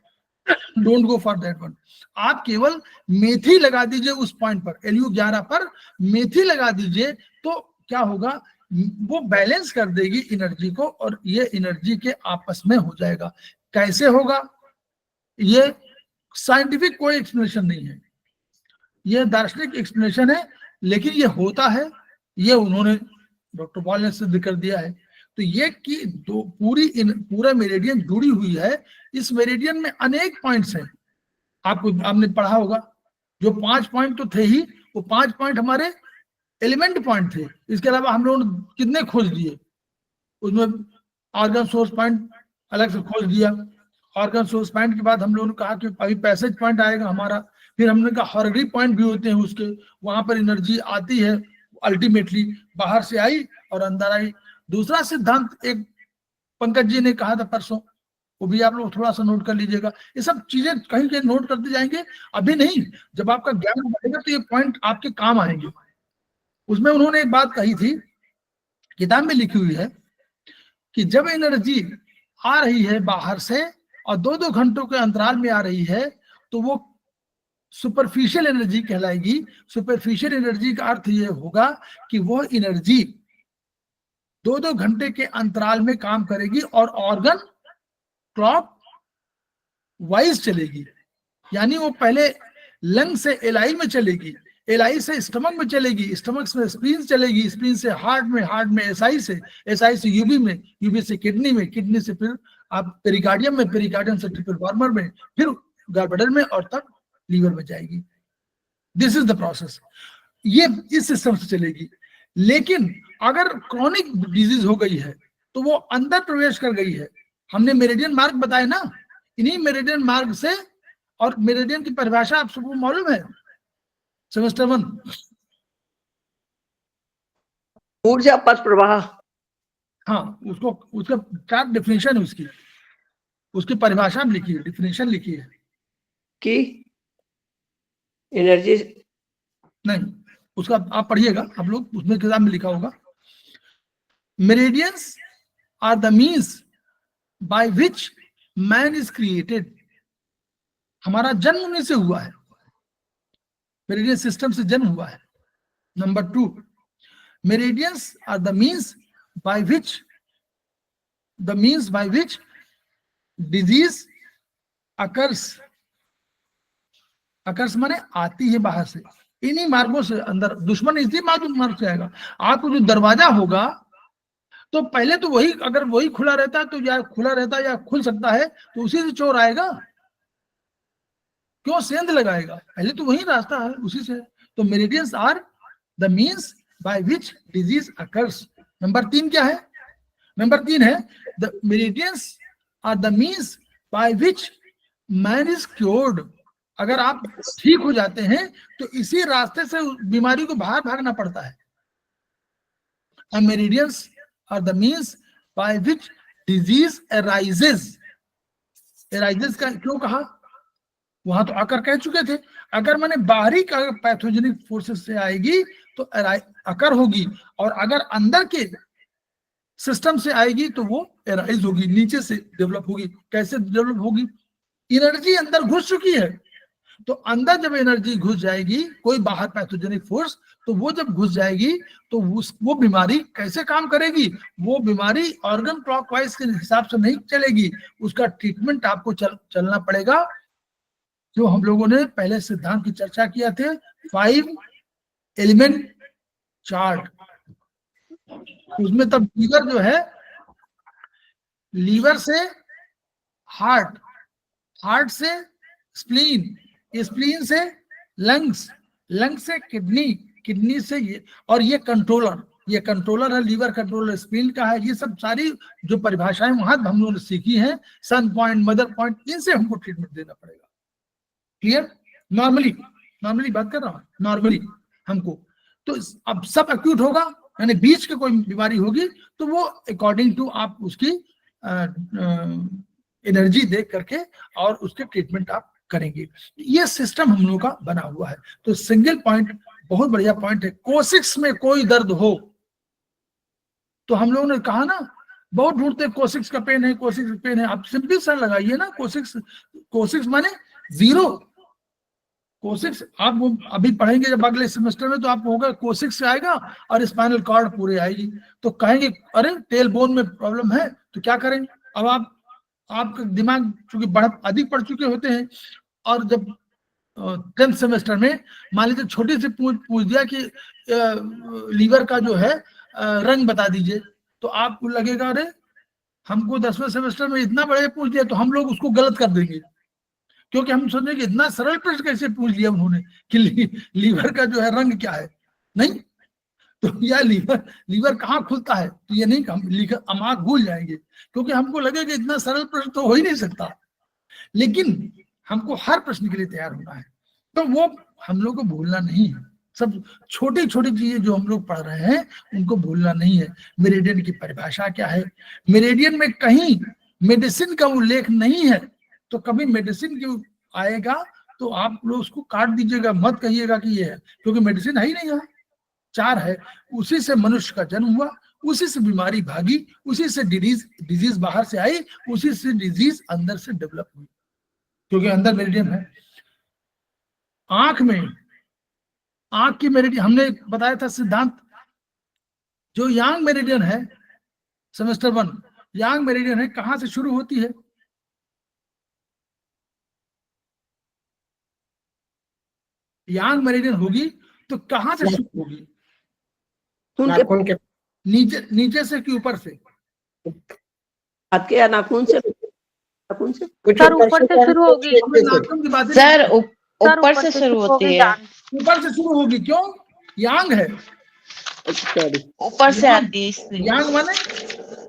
Speaker 2: don't go for that one, आप केवल मेथी लगा दीजिए उस पॉइंट पर, LU11 पर मेथी लगा दीजिए, तो क्या होगा, वो बैलेंस कर देगी एनर्जी को और ये एनर्जी के आपस में हो जाएगा। कैसे होगा, ये साइंटिफिक कोई एक्सप्लेनेशन नहीं है, ये दार्शनिक एक्सप्लेनेशन है, लेकिन ये होता है, ये उन्होंने डॉक्टर पॉल ने सिद्ध कर दिया है। तो ये कि पूरा मेरिडियन जुड़ी हुई है, इस मेरिडियन में अनेक पॉइंट्स हैं, आपने पढ़ा होगा, जो 5 पॉइंट तो थे ही, वो 5 पॉइंट हमारे एलिमेंट पॉइंट थे। इसके अलावा हम लोगों ने कितने खोज दिए, उसमें ऑर्गन सोर्स पॉइंट अलग से खोज दिया। ऑर्गन सोर्स पॉइंट के बाद हम लोगों ने कहा कि अभी पैसेज पॉइंट आएगा हमारा, फिर हमने कहा हॉर्गरी पॉइंट भी होते हैं उसके, वहां पर एनर्जी आती है, अल्टीमेटली बाहर से आई और अंदर आई। दूसरा सिद्धांत एक पंकज जी ने कहा था परसों, वो भी आप लोग थोड़ा सा नोट कर लीजिएगा। ये सब चीजें कहीं कहीं नोट करते जाएंगे, अभी नहीं, जब आपका ज्ञान बढ़ेगा तो ये पॉइंट आपके काम आएंगे। उसमें उन्होंने एक बात कही थी, किताब में लिखी हुई है, कि जब एनर्जी आ रही है बाहर से और 2-2 घंटों के अंतराल में आ रही है, तो वो सुपरफिशियल एनर्जी कहलाएगी। सुपरफिशियल एनर्जी का अर्थ ये होगा कि वो एनर्जी 2-2 घंटे के अंतराल में काम करेगी और ऑर्गन क्लॉक वाइज चलेगी, यानी वो पहले लंग से एलआई में चलेगी, एलआई से स्टमक में चलेगी, स्टमक से स्प्लीन चलेगी, स्प्लीन से हार्ट में, हार्ट में एसआई से यूबी में, यूबी से किडनी में, किडनी से फिर आप पेरिकार्डियम में, पेरिकार्डियम से ट्रिपल फॉर्मर में, फिर गॉलब्लैडर में और तब लीवर में जाएगी। This is the process. ये इस सिस्टम से चलेगी। लेकिन अगर क्रॉनिक डिजीज हो गई है तो वो अंदर प्रवेश कर गई है। हमने मेरिडियन मार्ग बताए ना, इन्हीं मेरिडियन मार्ग से, और मेरिडियन की परिभाषा आप सबको मालूम है सेमेस्टर 1,
Speaker 5: ऊर्जा पथ प्रवाह।
Speaker 2: हाँ, उसको, उसका क्या डेफिनेशन है उसकी परिभाषा में लिखी है, डेफिनेशन लिखी है
Speaker 5: कि एनर्जी
Speaker 2: नहीं, उसका आप पढ़िएगा, आप लोग, उसमें किताब में लिखा होगा। Meridians are the means by which man is created. हमारा जन्म उन्हीं से हुआ है, मेरिडियन सिस्टम से जन्म हुआ है। Number 2, meridians are the means by which disease occurs. Occurs माने आती है बाहर से, इन्हीं मार्गों से अंदर। दुश्मन इसी मार्ग से आएगा। आपको जो दरवाजा होगा तो पहले तो वही, अगर वही खुला रहता है तो या खुला रहता है या खुल सकता है तो उसी से चोर आएगा। क्यों सेंध लगाएगा? पहले तो वही रास्ता है, उसी से। तो meridians are the means by which disease occurs. Number 3 क्या है? नंबर 3 है the meridians are the means by which man is cured. अगर आप ठीक हो जाते हैं तो इसी रास्ते से बीमारी को बाहर भागना पड़ता है। And meridians are the means by which disease arises. Arises का क्यों कहा? वहां तो अकर कह चुके थे। अगर मैंने बाहरी का पैथोजेनिक फोर्सेस से आएगी तो अकर होगी, और अगर अंदर के सिस्टम से आएगी तो वो एराइज होगी, नीचे से डेवलप होगी। कैसे डेवलप होगी? एनर्जी अंदर घुस चुकी है, तो अंदर जब एनर्जी घुस जाएगी, कोई बाहर पैथोजेनिक फोर्स, तो वो जब घुस जाएगी तो वो बीमारी कैसे काम करेगी? वो बीमारी ऑर्गन क्लॉकवाइज के हिसाब से नहीं चलेगी। उसका ट्रीटमेंट आपको चलना पड़ेगा, जो हम लोगों ने पहले सिद्धांत की चर्चा किया थे, 5 एलिमेंट चार्ट। उसमें तब लीवर जो है, लीवर से हार्ट, हार्ट से स्प्लीन, स्प्लीन से लंग्स, लंग्स से किडनी, किडनी से ये, और ये कंट्रोलर है, लीवर कंट्रोलर स्प्लीन का है। ये सब सारी जो परिभाषाएं वहां हम लोगों ने सीखी हैं, सन पॉइंट, मदर पॉइंट, इनसे हमको ट्रीटमेंट देना पड़ेगा। क्लियर? नॉर्मली बात कर रहा हूं, नॉर्मली हमको। तो अब सब एक्यूट होगा, यानी बीच की कोई बीमारी होगी तो वो अकॉर्डिंग टू आप उसकी एनर्जी देख करके और उसके ट्रीटमेंट आप करेंगे। ये सिस्टम हम लोगों का बना हुआ है। तो सिंगल पॉइंट बहुत बढ़िया पॉइंट है। कोशिक्स में कोई दर्द हो तो हम लोगों ने कहा ना, बहुत ढूंढते कोशिक्स का पेन है, कोशिक्स पेन है। आप सिंपल सा लगाइए ना, कोशिक्स माने 0। कोशिक्स आप अभी पढ़ेंगे जब अगले सेमेस्टर में, तो आप होगा कोशिक्स से आएगा और स्पाइनल कॉर्ड पूरे आएगी, तो कहेंगे अरे टेल बोन में प्रॉब्लम है, तो क्या करें? अब आपका दिमाग चूंकि अधिक पढ़ चुके होते हैं, और जब 10th सेमेस्टर में मान लीजिए छोटी सी पूछ दिया कि लीवर का जो है रंग बता दीजिए, तो आपको लगेगा अरे हमको 10वें सेमेस्टर में इतना बड़े पूछ दिया, तो हम लोग उसको गलत कर देंगे, क्योंकि हम सोचेंगे कि इतना सरल प्रश्न कैसे पूछ लिया उन्होंने कि लीवर का जो है रंग क्या है। नहीं, तो या लीवर कहाँ खुलता है, तो ये नहीं हम आँख भूल जाएंगे, क्योंकि हमको लगेगा इतना सरल प्रश्न तो हो ही नहीं सकता। लेकिन हमको हर प्रश्न के लिए तैयार होना है, तो वो हम लोग को भूलना नहीं है। सब छोटी छोटी चीजें जो हम लोग पढ़ रहे हैं उनको भूलना नहीं है। मेरिडियन की परिभाषा क्या है? मेरिडियन में कहीं मेडिसिन का उल्लेख नहीं है, तो कभी मेडिसिन क्यों आएगा तो आप लोग उसको काट दीजिएगा, मत कहिएगा कि ये है, क्योंकि मेडिसिन है ही नहीं है। 4 है, उसी से मनुष्य का जन्म हुआ, उसी से बीमारी भागी, उसी से डिजीज बाहर से आई, उसी से डिजीज अंदर से डेवलप हुई, क्योंकि अंदर मेरिडियन है। आंख की मेरिडियन हमने बताया था सिद्धांत, जो यांग मेरिडियन है, सेमेस्टर 1 यांग मेरिडियन है, कहां से शुरू होती है? यांग मेरिडियन होगी तो कहां से शुरू होगी?
Speaker 8: नाखून के
Speaker 2: नीचे से कि ऊपर से?
Speaker 5: आपके या नाखून से?
Speaker 8: कुछ
Speaker 7: सर ऊपर से शुरू होगी
Speaker 2: हमें नाखून की बात
Speaker 5: सर
Speaker 7: सर
Speaker 5: ऊपर से शुरू होती है,
Speaker 7: जान
Speaker 2: ऊपर से शुरू होगी। क्यों? यांग है,
Speaker 5: ऊपर से आती है इसलिए।
Speaker 2: यांग माने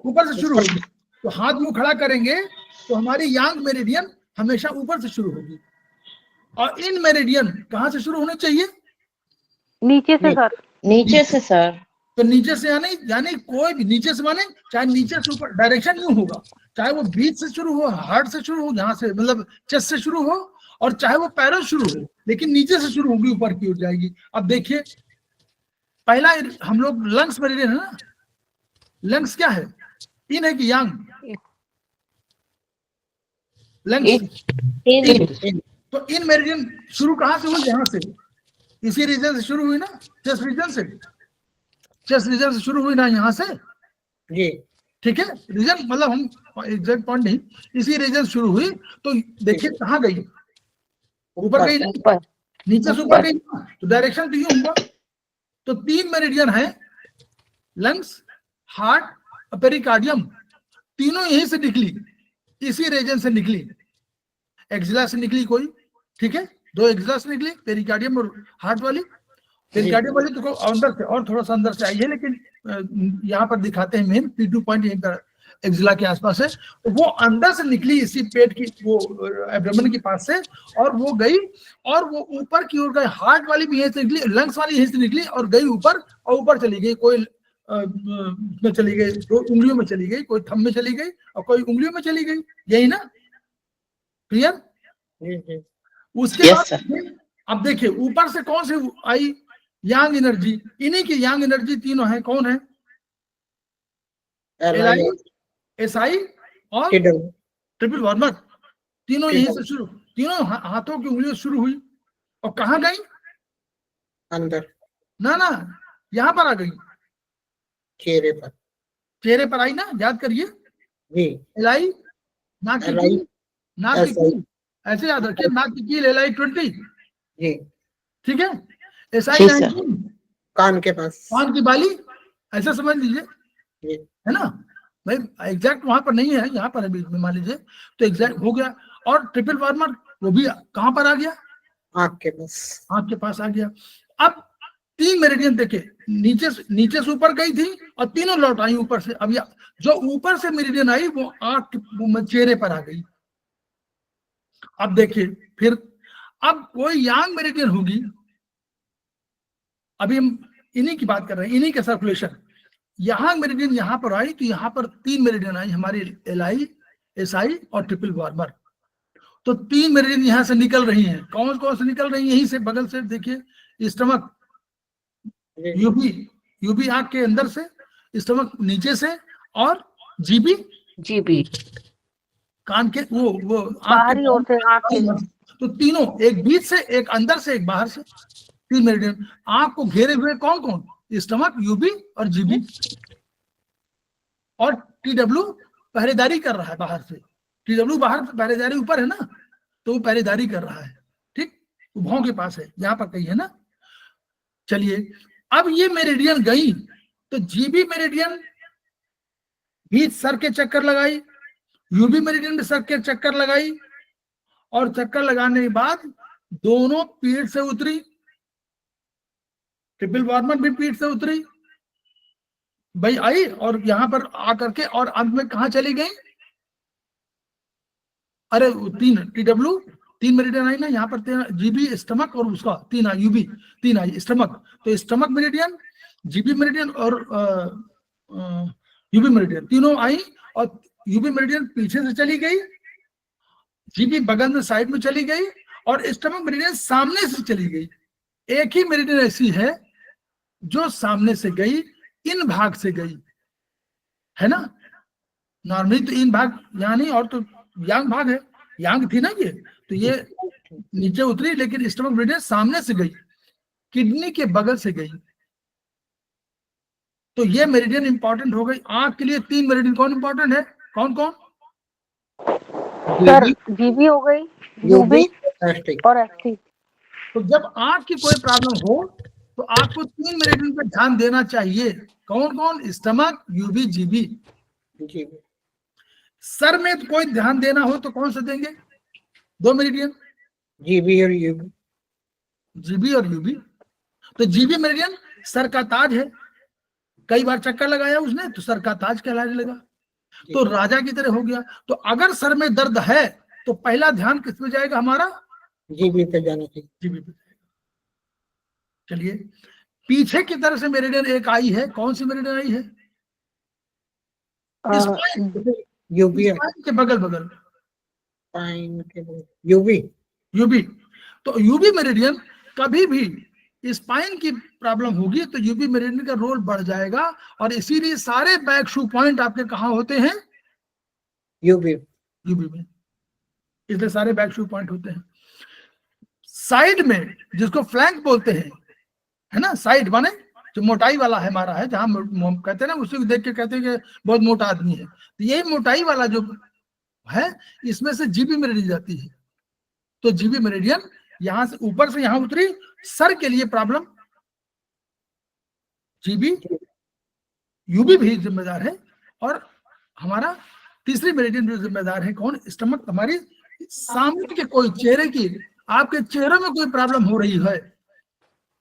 Speaker 2: ऊपर से शुरू होगी। तो हाथ मुंह खड़ा करेंगे तो हमारी यांग मेरिडियन हमेशा ऊपर से शुरू होगी। और इन मेरिडियन कहाँ से शुरू होने चाहिए?
Speaker 7: नीचे से सर।
Speaker 5: नीचे से सर।
Speaker 2: तो नीचे से यानी कोई भी नीचे से माने चाहे नीचे से ऊपर डायरेक्शन यूं होगा, चाहे वो बीच से शुरू हो, हार्ट से शुरू हो, यहाँ से मतलब चेस्ट से शुरू हो, और चाहे वो पैरों शुरू हो, लेकिन नीचे से शुरू होगी, ऊपर की ओर जाएगी। अब देखिए, पहला हम लोग लंग्स मेरिडियन है ना, लंग्स क्या है? इन है कि यांग? लंग्स तो इन मेरिडियन शुरू कहाँ से हुई? यहाँ से, इसी रीजन से शुरू हुई ना, चेस्ट रीजन से। चेस्ट रीजन से शुरू हुई ना, यहाँ से
Speaker 8: जी,
Speaker 2: ठीक है। रीजन मतलब हम एग्जैक्ट पॉइंट नहीं, इसी रीजन से शुरू हुई। तो देखिए कहाँ गई? ऊपर गई ना,
Speaker 5: ऊपर।
Speaker 2: नीचे से ऊपर गई ना, तो डायरेक्शन तो यूं होगा। तो 3 मेरिडियन है, लंग्स, हार्ट और पेरिकार्डियम, तीनों यहीं से निकली, इसी रीजन से निकली। एक्सिला से निकली कोई, ठीक है, 2 एक्सिला से निकली, पेरिकार्डियम और हार्ट वाली। पेरिकार्डियम वाली तो अंदर से और थोड़ा सा अंदर से आई है, लेकिन यहाँ पर दिखाते हैं मेन P2 पॉइंट यहीं पर एक्सिला के आसपास है। तो वो अंदर से निकली, इसी पेट की वो एब्डोमेन के पास से, और वो गई और वो ऊपर की ओर गई। हार्ट वाली भी यहीं से निकली, लंग्स वाली यहीं से निकली और गई ऊपर, और ऊपर चली गई। कोई में चली गई, 2 उंगलियों में चली गई, कोई थंब में चली गई और कोई उंगलियों में चली गई। यही ना, क्लियर?
Speaker 8: जी,
Speaker 2: उसके
Speaker 5: Yes,
Speaker 2: बाद
Speaker 5: sir.
Speaker 2: अब देखिए ऊपर से कौन से आई? यांग एनर्जी। इन्हीं की यांग एनर्जी तीनों है। कौन है? LI, SI और ट्रिपल वार्मर। तीनों यहीं से शुरू, तीनों हाथों की उंगलियों से शुरू हुई और कहाँ गई?
Speaker 8: अंदर
Speaker 2: ना ना, यहाँ पर आ गई,
Speaker 8: चेहरे पर।
Speaker 2: चेहरे पर आई ना, याद करिए।
Speaker 8: जी,
Speaker 2: LI नाक की
Speaker 8: LI,
Speaker 2: कील, नाक की कील, ऐसे याद रखिए, नाक की कील LI 20,
Speaker 8: जी,
Speaker 2: ठीक है। SI
Speaker 5: जी, सर।
Speaker 2: 19
Speaker 8: कान के पास।
Speaker 2: कान की बाली, ऐसा समझ लीजिए,
Speaker 8: जी,
Speaker 2: है ना भाई। एग्जैक्ट वहां पर नहीं है, यहाँ पर है बीच में, मान लीजिए, तो एग्जैक्ट हो गया। और ट्रिपल वार्मर वो भी कहाँ पर आ गया?
Speaker 8: आँख के पास।
Speaker 2: आँख के पास आ गया। अब 3 मेरिडियन देखे, नीचे से ऊपर गई थी और तीनों लौट आई ऊपर से। अब जो ऊपर से मेरिडियन आई वो आँख चेहरे पर आ गई। अब देखिए फिर, अब कोई यांग मेरिडियन होगी, अभी हम इन्हीं की बात कर रहे हैं, इन्हीं के सर्कुलेशन। यहाँ मेरिडियन यहाँ पर आई, तो यहाँ पर 3 मेरिडियन आई हमारी, LI, SI और ट्रिपल वार्मर। तो 3 मेरिडियन यहाँ से निकल रही हैं। कौन कौन से निकल रही हैं? यहीं से बगल से देखिए, स्टमक, यूबी आंख के अंदर से, स्टमक नीचे से, और जीबी कान के वो
Speaker 7: बाहरी ओर से आँख के।
Speaker 2: तो तीनों, एक बीच से, एक अंदर से, एक बाहर से, 3 मेरिडियन आंख को घेरे हुए। कौन कौन? स्टमक, यूबी और जीबी। और TW पहरेदारी कर रहा है बाहर से। TW बाहर पहरेदारी, ऊपर है ना, तो वो पहरेदारी कर रहा है, ठीक, वो भौं के पास है, यहाँ पर कहीं है ना। चलिए, अब ये मेरिडियन गई, तो जीबी मेरिडियन बीच सर के चक्कर लगाई, यूबी मेरिडियन में सर के चक्कर लगाई, और चक्कर लगाने के बाद दोनों पीठ से उतरी, ट्रिपल वार्मर भी पीठ से उतरी भाई, आई और यहाँ पर आकर के, और अंत में कहाँ चली गई? अरे 3 TW, 3 मेरिडियन आई ना, यहाँ पर जीबी, स्टमक और उसका 3 आई, यूबी 3 आई, स्टमक। तो स्टमक मेरिडियन, जीबी मेरिडियन और यूबी मेरिडियन तीनों आई, और यूबी मेरिडियन पीछे से चली गई, जीबी बगल में साइड में चली गई, और स्टमक मेरिडियन सामने से चली गई। एक ही मेरिडियन ऐसी है जो सामने से गई, इन भाग से गई, है ना। नॉर्मली तो इन भाग यहाँ नहीं, और तो यांग भाग है, यांग थी ना ये, तो ये नीचे उतरी, लेकिन स्टमक मेरिडियन सामने से गई, किडनी के बगल से गई। तो ये मेरिडियन इंपॉर्टेंट हो गई। आंख के लिए 3 मेरिडियन कौन इंपॉर्टेंट है? कौन कौन?
Speaker 7: सर जीबी हो गई, यूबी और एसटी।
Speaker 2: तो जब आंख की कोई प्रॉब्लम हो तो आपको 3 मेरिडियन पर ध्यान देना चाहिए। कौन कौन? Stomach, UV, GB. सर में तो कोई ध्यान देना हो तो कौन सा देंगे? 2 मेरिडियन,
Speaker 8: जीबी और यूबी।
Speaker 2: जीबी और यूबी। तो जीबी मेरिडियन सर का ताज है, कई बार चक्कर लगाया उसने तो सर का ताज कहलाने लगा, तो राजा की तरह हो गया। तो अगर सर में दर्द है तो पहला ध्यान किस पे जाएगा हमारा?
Speaker 8: जीबी पे जाना चाहिए।
Speaker 2: जीबी पे जाएगा। चलिए, पीछे की तरफ से मेरिडियन एक आई है, कौन सी मेरिडियन आई है?
Speaker 8: यूबी
Speaker 2: के बगल बगल,
Speaker 8: स्पाइन के यूबी।
Speaker 2: यूबी। तो यूबी मेरिडियन कभी भी स्पाइन की प्रॉब्लम होगी तो यूबी मेरिडियन का रोल बढ़ जाएगा, और इसीलिए सारे बैक शू पॉइंट आपके कहाँ होते हैं?
Speaker 8: यूबी।
Speaker 2: यूबी में, इसलिए सारे बैक शू पॉइंट होते हैं। साइड में, जिसको फ्लैंक बोलते हैं, है ना, साइड माने जो मोटाई वाला है हमारा है, जहां कहते हैं ना, उसी को देख के कहते हैं कि बहुत मोटा आदमी है, तो यही मोटाई वाला जो है इसमें से जीबी मेरिडियन जाती है। तो जीबी मेरिडियन यहां से ऊपर से यहां उतरी, सर के लिए प्रॉब्लम जीबी, यूबी भी जिम्मेदार है, और हमारा तीसरी मेरिडियन भी जिम्मेदार है कौन? स्टमक। हमारी सामने के कोई चेहरे की, आपके चेहरे में कोई प्रॉब्लम हो रही है,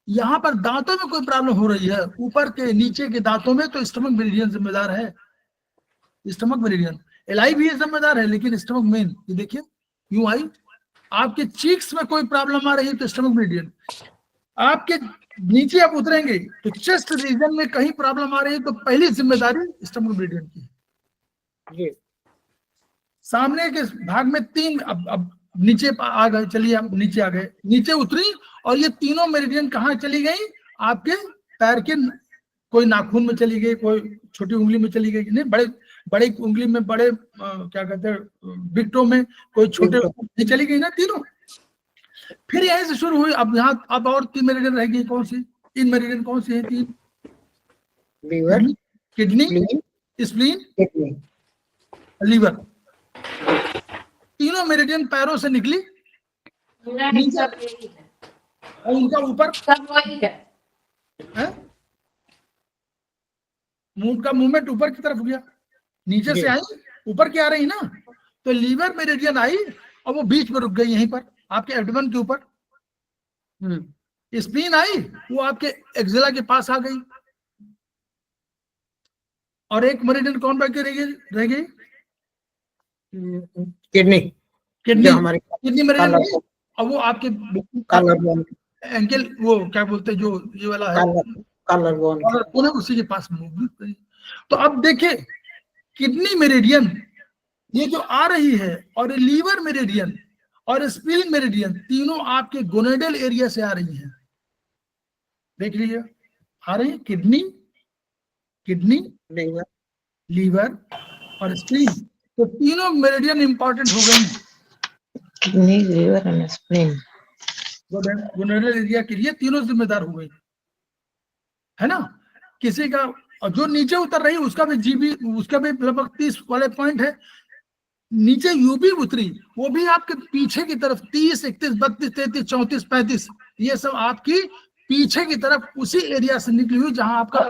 Speaker 2: यहाँ पर दांतों में कोई प्रॉब्लम हो रही है, ऊपर के नीचे के दांतों में, तो स्टमक मेरिडियन जिम्मेदार है। स्टमक मेरिडियन, एलआई भी जिम्मेदार है, लेकिन स्टमक मेन। ये देखिए यूं आई, आपके चीक्स में कोई प्रॉब्लम आ रही है तो स्टमक मेरिडियन। आपके नीचे आप उतरेंगे तो चेस्ट रीजन में कहीं प्रॉब्लम आ रही है तो पहली जिम्मेदारी स्टमक मेरिडियन की है। सामने के भाग में 3, अब नीचे आ गए, चलिए आप नीचे आ गए, नीचे उतरी, और ये तीनों मेरिडियन कहाँ चली गई? आपके पैर के कोई नाखून में चली गई, कोई छोटी उंगली में चली गई, नहीं बड़े बड़े उंगली में, बड़े क्या कहते हैं बिग टो में, कोई छोटे चली गई ना तीनों। फिर यहीं से शुरू हुई, अब यहाँ अब और 3 मेरिडियन रह गई, कौन सी? 3 मेरिडियन कौन सी है? 3,
Speaker 8: लीवर,
Speaker 2: किडनी, स्प्लीन, लीवर। तीनों मेरिडियन पैरों से निकली नीचे, और उनका ऊपर मुंह का मूवमेंट ऊपर की तरफ गया, नीचे से आई ऊपर की आ रही ना, तो लीवर मेरिडियन आई और वो बीच में रुक गई, यहीं पर आपके एब्डोमेन के ऊपर। स्प्लीन आई, वो आपके एक्सिला के पास आ गई, और एक मेरिडियन कौन बाकी रह गई? किडनी
Speaker 8: हमारी
Speaker 2: किडनी मेरिडियन, और वो आपके एंकल, वो क्या बोलते हैं जो ये वाला है,
Speaker 8: कॉलर बोन,
Speaker 2: उसी के पास मूव। तो अब देखिए, किडनी मेरिडियन ये जो आ रही है, और लीवर मेरिडियन और स्प्लीन मेरिडियन, तीनों आपके गोनेडल एरिया से आ रही हैं। देख लीजिए, आ रही है किडनी, लीवर और स्प्लीन, तो तीनों मेरिडियन इंपॉर्टेंट हो गई।
Speaker 5: Kidney, liver and spleen,
Speaker 2: gonadal area के लिए तीनों जिम्मेदार हो गई, है ना। किसी का, और जो नीचे उतर रही उसका भी जीबी, उसका भी लगभग 30 वाले पॉइंट है। नीचे यूबी उतरी, वो भी आपके पीछे की तरफ 30, 31, 32, 33, 34, 35, ये सब आपकी पीछे की तरफ उसी एरिया से निकली हुई जहां आपका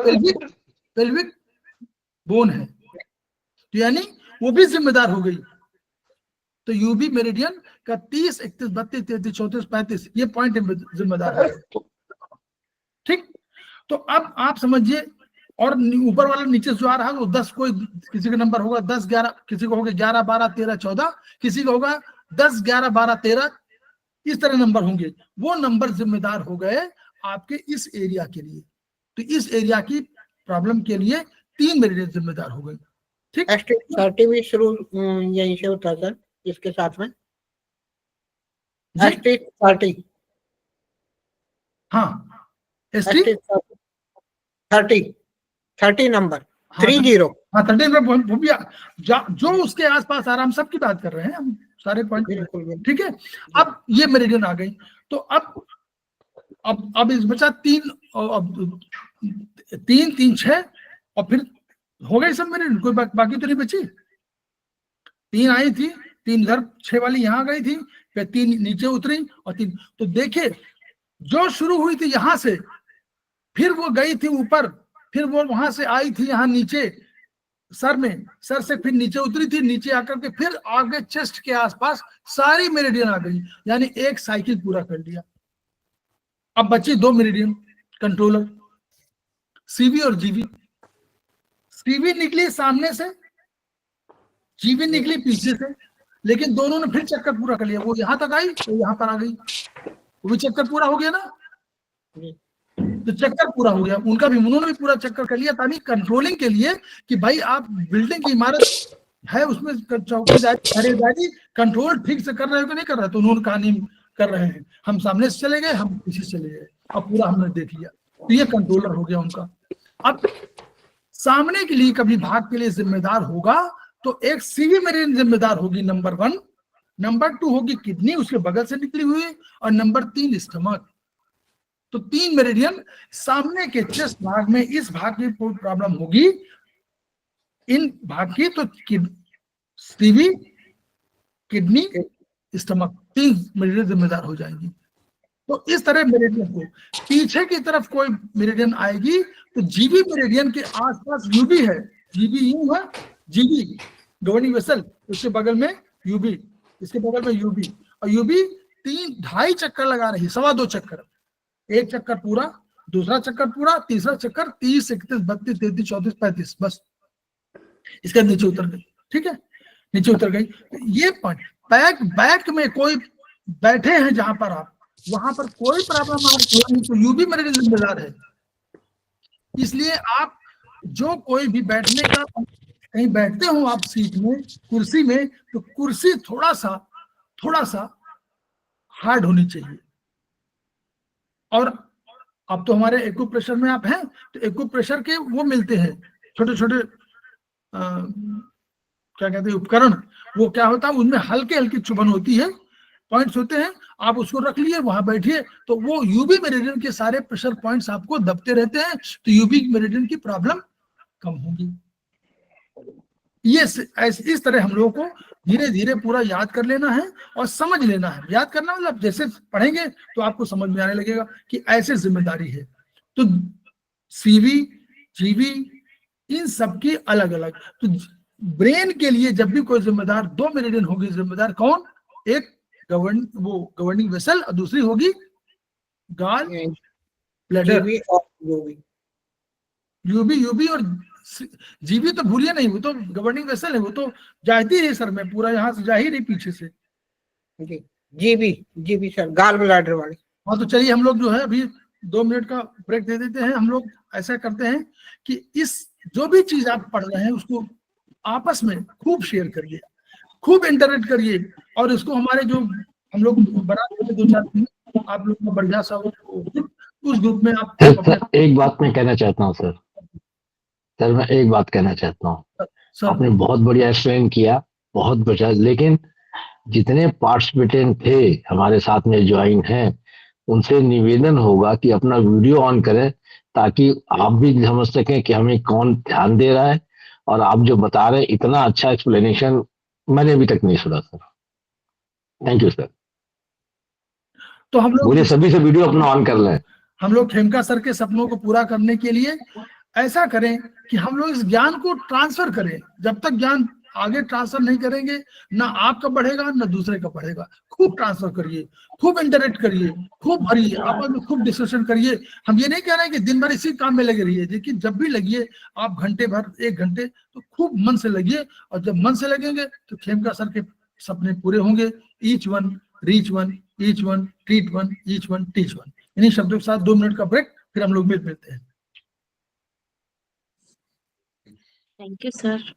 Speaker 2: पेल्विक बोन है, तो यानी वो भी जिम्मेदार हो गई। तो यूबी मेरिडियन का 30, 31, 32, 33, 34, 35 ये पॉइंट जिम्मेदार है। ठीक, तो अब आप समझिए, और ऊपर वाला नीचे से आ रहा है वो 10, कोई किसी का नंबर होगा 10, 11, किसी को होगा 11, 12, 13, 14, किसी का होगा 10, 11, 12, 13, इस तरह नंबर होंगे। वो नंबर जिम्मेदार हो गए आपके इस एरिया के लिए। तो इस एरिया की प्रॉब्लम के लिए 3 मेरिडियन जिम्मेदार हो गए। ठीक,
Speaker 8: एस्टिक भी शुरू यहीं से होता है सर, इसके साथ में एस्टिक 30,
Speaker 2: हाँ,
Speaker 8: 30 नंबर 30,
Speaker 2: हाँ 30 में जो उसके आसपास आराम, सबकी बात कर रहे हैं हम, सारे पॉइंट। ठीक है, अब ये मेरिडियन आ गई, तो अब इस बचा 3, अब 3, 3, 6, और फिर हो गई सब मेरिडियन, कोई बाकी तो नहीं बची। 3 आई थी, 3 इधर, 6 वाली यहाँ गई थी, फिर 3 नीचे उतरी, और 3, तो देखिए जो शुरू हुई थी यहां से, फिर वो गई थी ऊपर, फिर वो वहां से आई थी यहाँ नीचे, सर में, सर से फिर नीचे उतरी थी, नीचे आकर के फिर आगे चेस्ट के आसपास सारी मेरिडियन आ गई, यानी एक साइकिल पूरा कर लिया। अब बची 2 मेरिडियन कंट्रोलर, सीवी और जीवी। सीवी निकली सामने से, जीवी निकली पीछे से, लेकिन दोनों ने फिर चक्कर पूरा कर लिया। वो यहां तक आई तो यहां पर आ गई, वो भी चक्कर पूरा हो गया ना, तो चक्कर पूरा हो गया उनका भी, उन्होंने भी पूरा चक्कर कर लिया, ताकि कंट्रोलिंग के लिए कि भाई आप बिल्डिंग की इमारत है उसमें चौकीदारी कंट्रोल ठीक से कर रहे हो कि नहीं कर रहे, तो उन्होंने कहा नहीं कर रहे हैं, हम सामने से चले गए, हम पीछे से चले गए, अब पूरा हमने देख लिया, तो ये कंट्रोलर हो गया उनका। अब सामने के लिए कभी भाग के लिए जिम्मेदार होगा तो एक सीवी मेरिडियन जिम्मेदार होगी, नंबर 1, नंबर 2 होगी किडनी उसके बगल से निकली हुई, और नंबर 3 स्टमक। तो 3 मेरिडियन सामने के चेस्ट भाग में, इस भाग की प्रॉब्लम होगी, इन भाग की, तो सीवी, किडनी, स्टमक, 3 मेरिडियन जिम्मेदार हो जाएंगी। तो इस तरह मेरिडियन को पीछे की तरफ कोई मेरिडियन आएगी तो जीवी मेरिडियन के आसपास यूबी है, जीवी यूं है, जीवी गवर्निंग वेसल, उसके बगल में यूबी, इसके बगल में यूबी, और यूबी 2.5 चक्कर लगा रही, 2.25 चक्कर, एक चक्कर पूरा, दूसरा चक्कर पूरा, तीसरा चक्कर, 30, 31, 32, 33, 34, 35, बस इसके नीचे उतर गई। ठीक है, नीचे उतर गई। ये पॉइंट बैक में कोई बैठे हैं जहां पर आप, वहां पर कोई प्रॉब्लम आप तो यूबी मेरे जिम्मेदार है। इसलिए आप जो कोई भी बैठने का, कहीं बैठते हो आप सीट में, कुर्सी में, तो कुर्सी थोड़ा सा हार्ड होनी चाहिए। और अब तो हमारे एक्यूप्रेशर में आप हैं, तो एक्यूप्रेशर के वो मिलते हैं छोटे छोटे क्या कहते हैं उपकरण, वो क्या होता है उनमें हल्की हल्की चुभन होती है, पॉइंट्स होते हैं, आप उसको रख लिए, वहां बैठिए, तो वो यूबी मेरिडियन के सारे प्रेशर पॉइंट्स आपको दबते रहते हैं, तो यूबी मेरिडियन की प्रॉब्लम कम होगी। ये इस तरह हम लोगों को धीरे धीरे पूरा याद कर लेना है और समझ लेना है। याद करना मतलब जैसे पढ़ेंगे तो आपको समझ में आने लगेगा कि ऐसे जिम्मेदारी है। तो सीवी, जीवी, इन सब की अलग अलग। तो ब्रेन के लिए जब भी कोई जिम्मेदार, 2 मेरिडियन होगी जिम्मेदार, कौन, एक गवर्निंग वेसल और दूसरी होगी गॉल ब्लैडर। यूबी और जीबी तो भूलिए नहीं, वो तो गवर्निंग वेसल है, वो तो जाती रही सर में, पूरा यहाँ से जा ही रही पीछे से।
Speaker 8: जीबी सर, गॉल ब्लैडर वाली।
Speaker 2: हाँ, तो चलिए हम लोग जो है अभी 2 मिनट का ब्रेक दे देते हैं। हम लोग ऐसा करते हैं कि इस जो भी चीज आप पढ़ रहे हैं उसको आपस में खूब शेयर करिए, खूब इंटरेक्ट करिए, और इसको हमारे जो हम लोग बना देते 2-4 दिन, आप लोग का बढ़िया सा उस ग्रुप में आप
Speaker 9: एक बात मैं कहना चाहता हूँ सर, मैं एक बात कहना चाहता हूँ। आपने बहुत बढ़िया एक्सप्लेन किया, बहुत बढ़िया, लेकिन जितने पार्टिसिपेंट थे हमारे साथ में ज्वाइन हैं, उनसे निवेदन होगा कि अपना वीडियो ऑन करें, ताकि आप भी समझ सकें कि हमें कौन ध्यान दे रहा है। और आप जो बता रहे हैं, इतना अच्छा एक्सप्लेनेशन मैंने अभी तक नहीं सुना सर। Thank you sir.
Speaker 2: तो हम लोग
Speaker 9: बोले सभी से वीडियो अपना ऑन कर लें।
Speaker 2: हम लोग खेमका सर के सपनों को पूरा करने के लिए ऐसा करें कि हम लोग इस ज्ञान को ट्रांसफर करें। जब तक ज्ञान आगे ट्रांसफर नहीं करेंगे, ना आपका बढ़ेगा ना दूसरे का बढ़ेगा। खूब ट्रांसफर करिए, खूब इंटरेक्ट करिए, खूब भरिए, आपस में खूब डिस्कशन करिए। हम ये नहीं कह रहे हैं कि दिन भर इसी काम में लगे रहिए, लेकिन जब भी लगिए आप घंटे भर, 1 घंटे, तो खूब मन से लगिए। और जब मन से लगेंगे तो खेमका सर के सपने पूरे होंगे। Each one reach one, each one treat one, each one teach one. इन्हीं शब्दों के साथ 2 मिनट का ब्रेक, फिर हम लोग मिलते हैं।
Speaker 3: Thank you sir.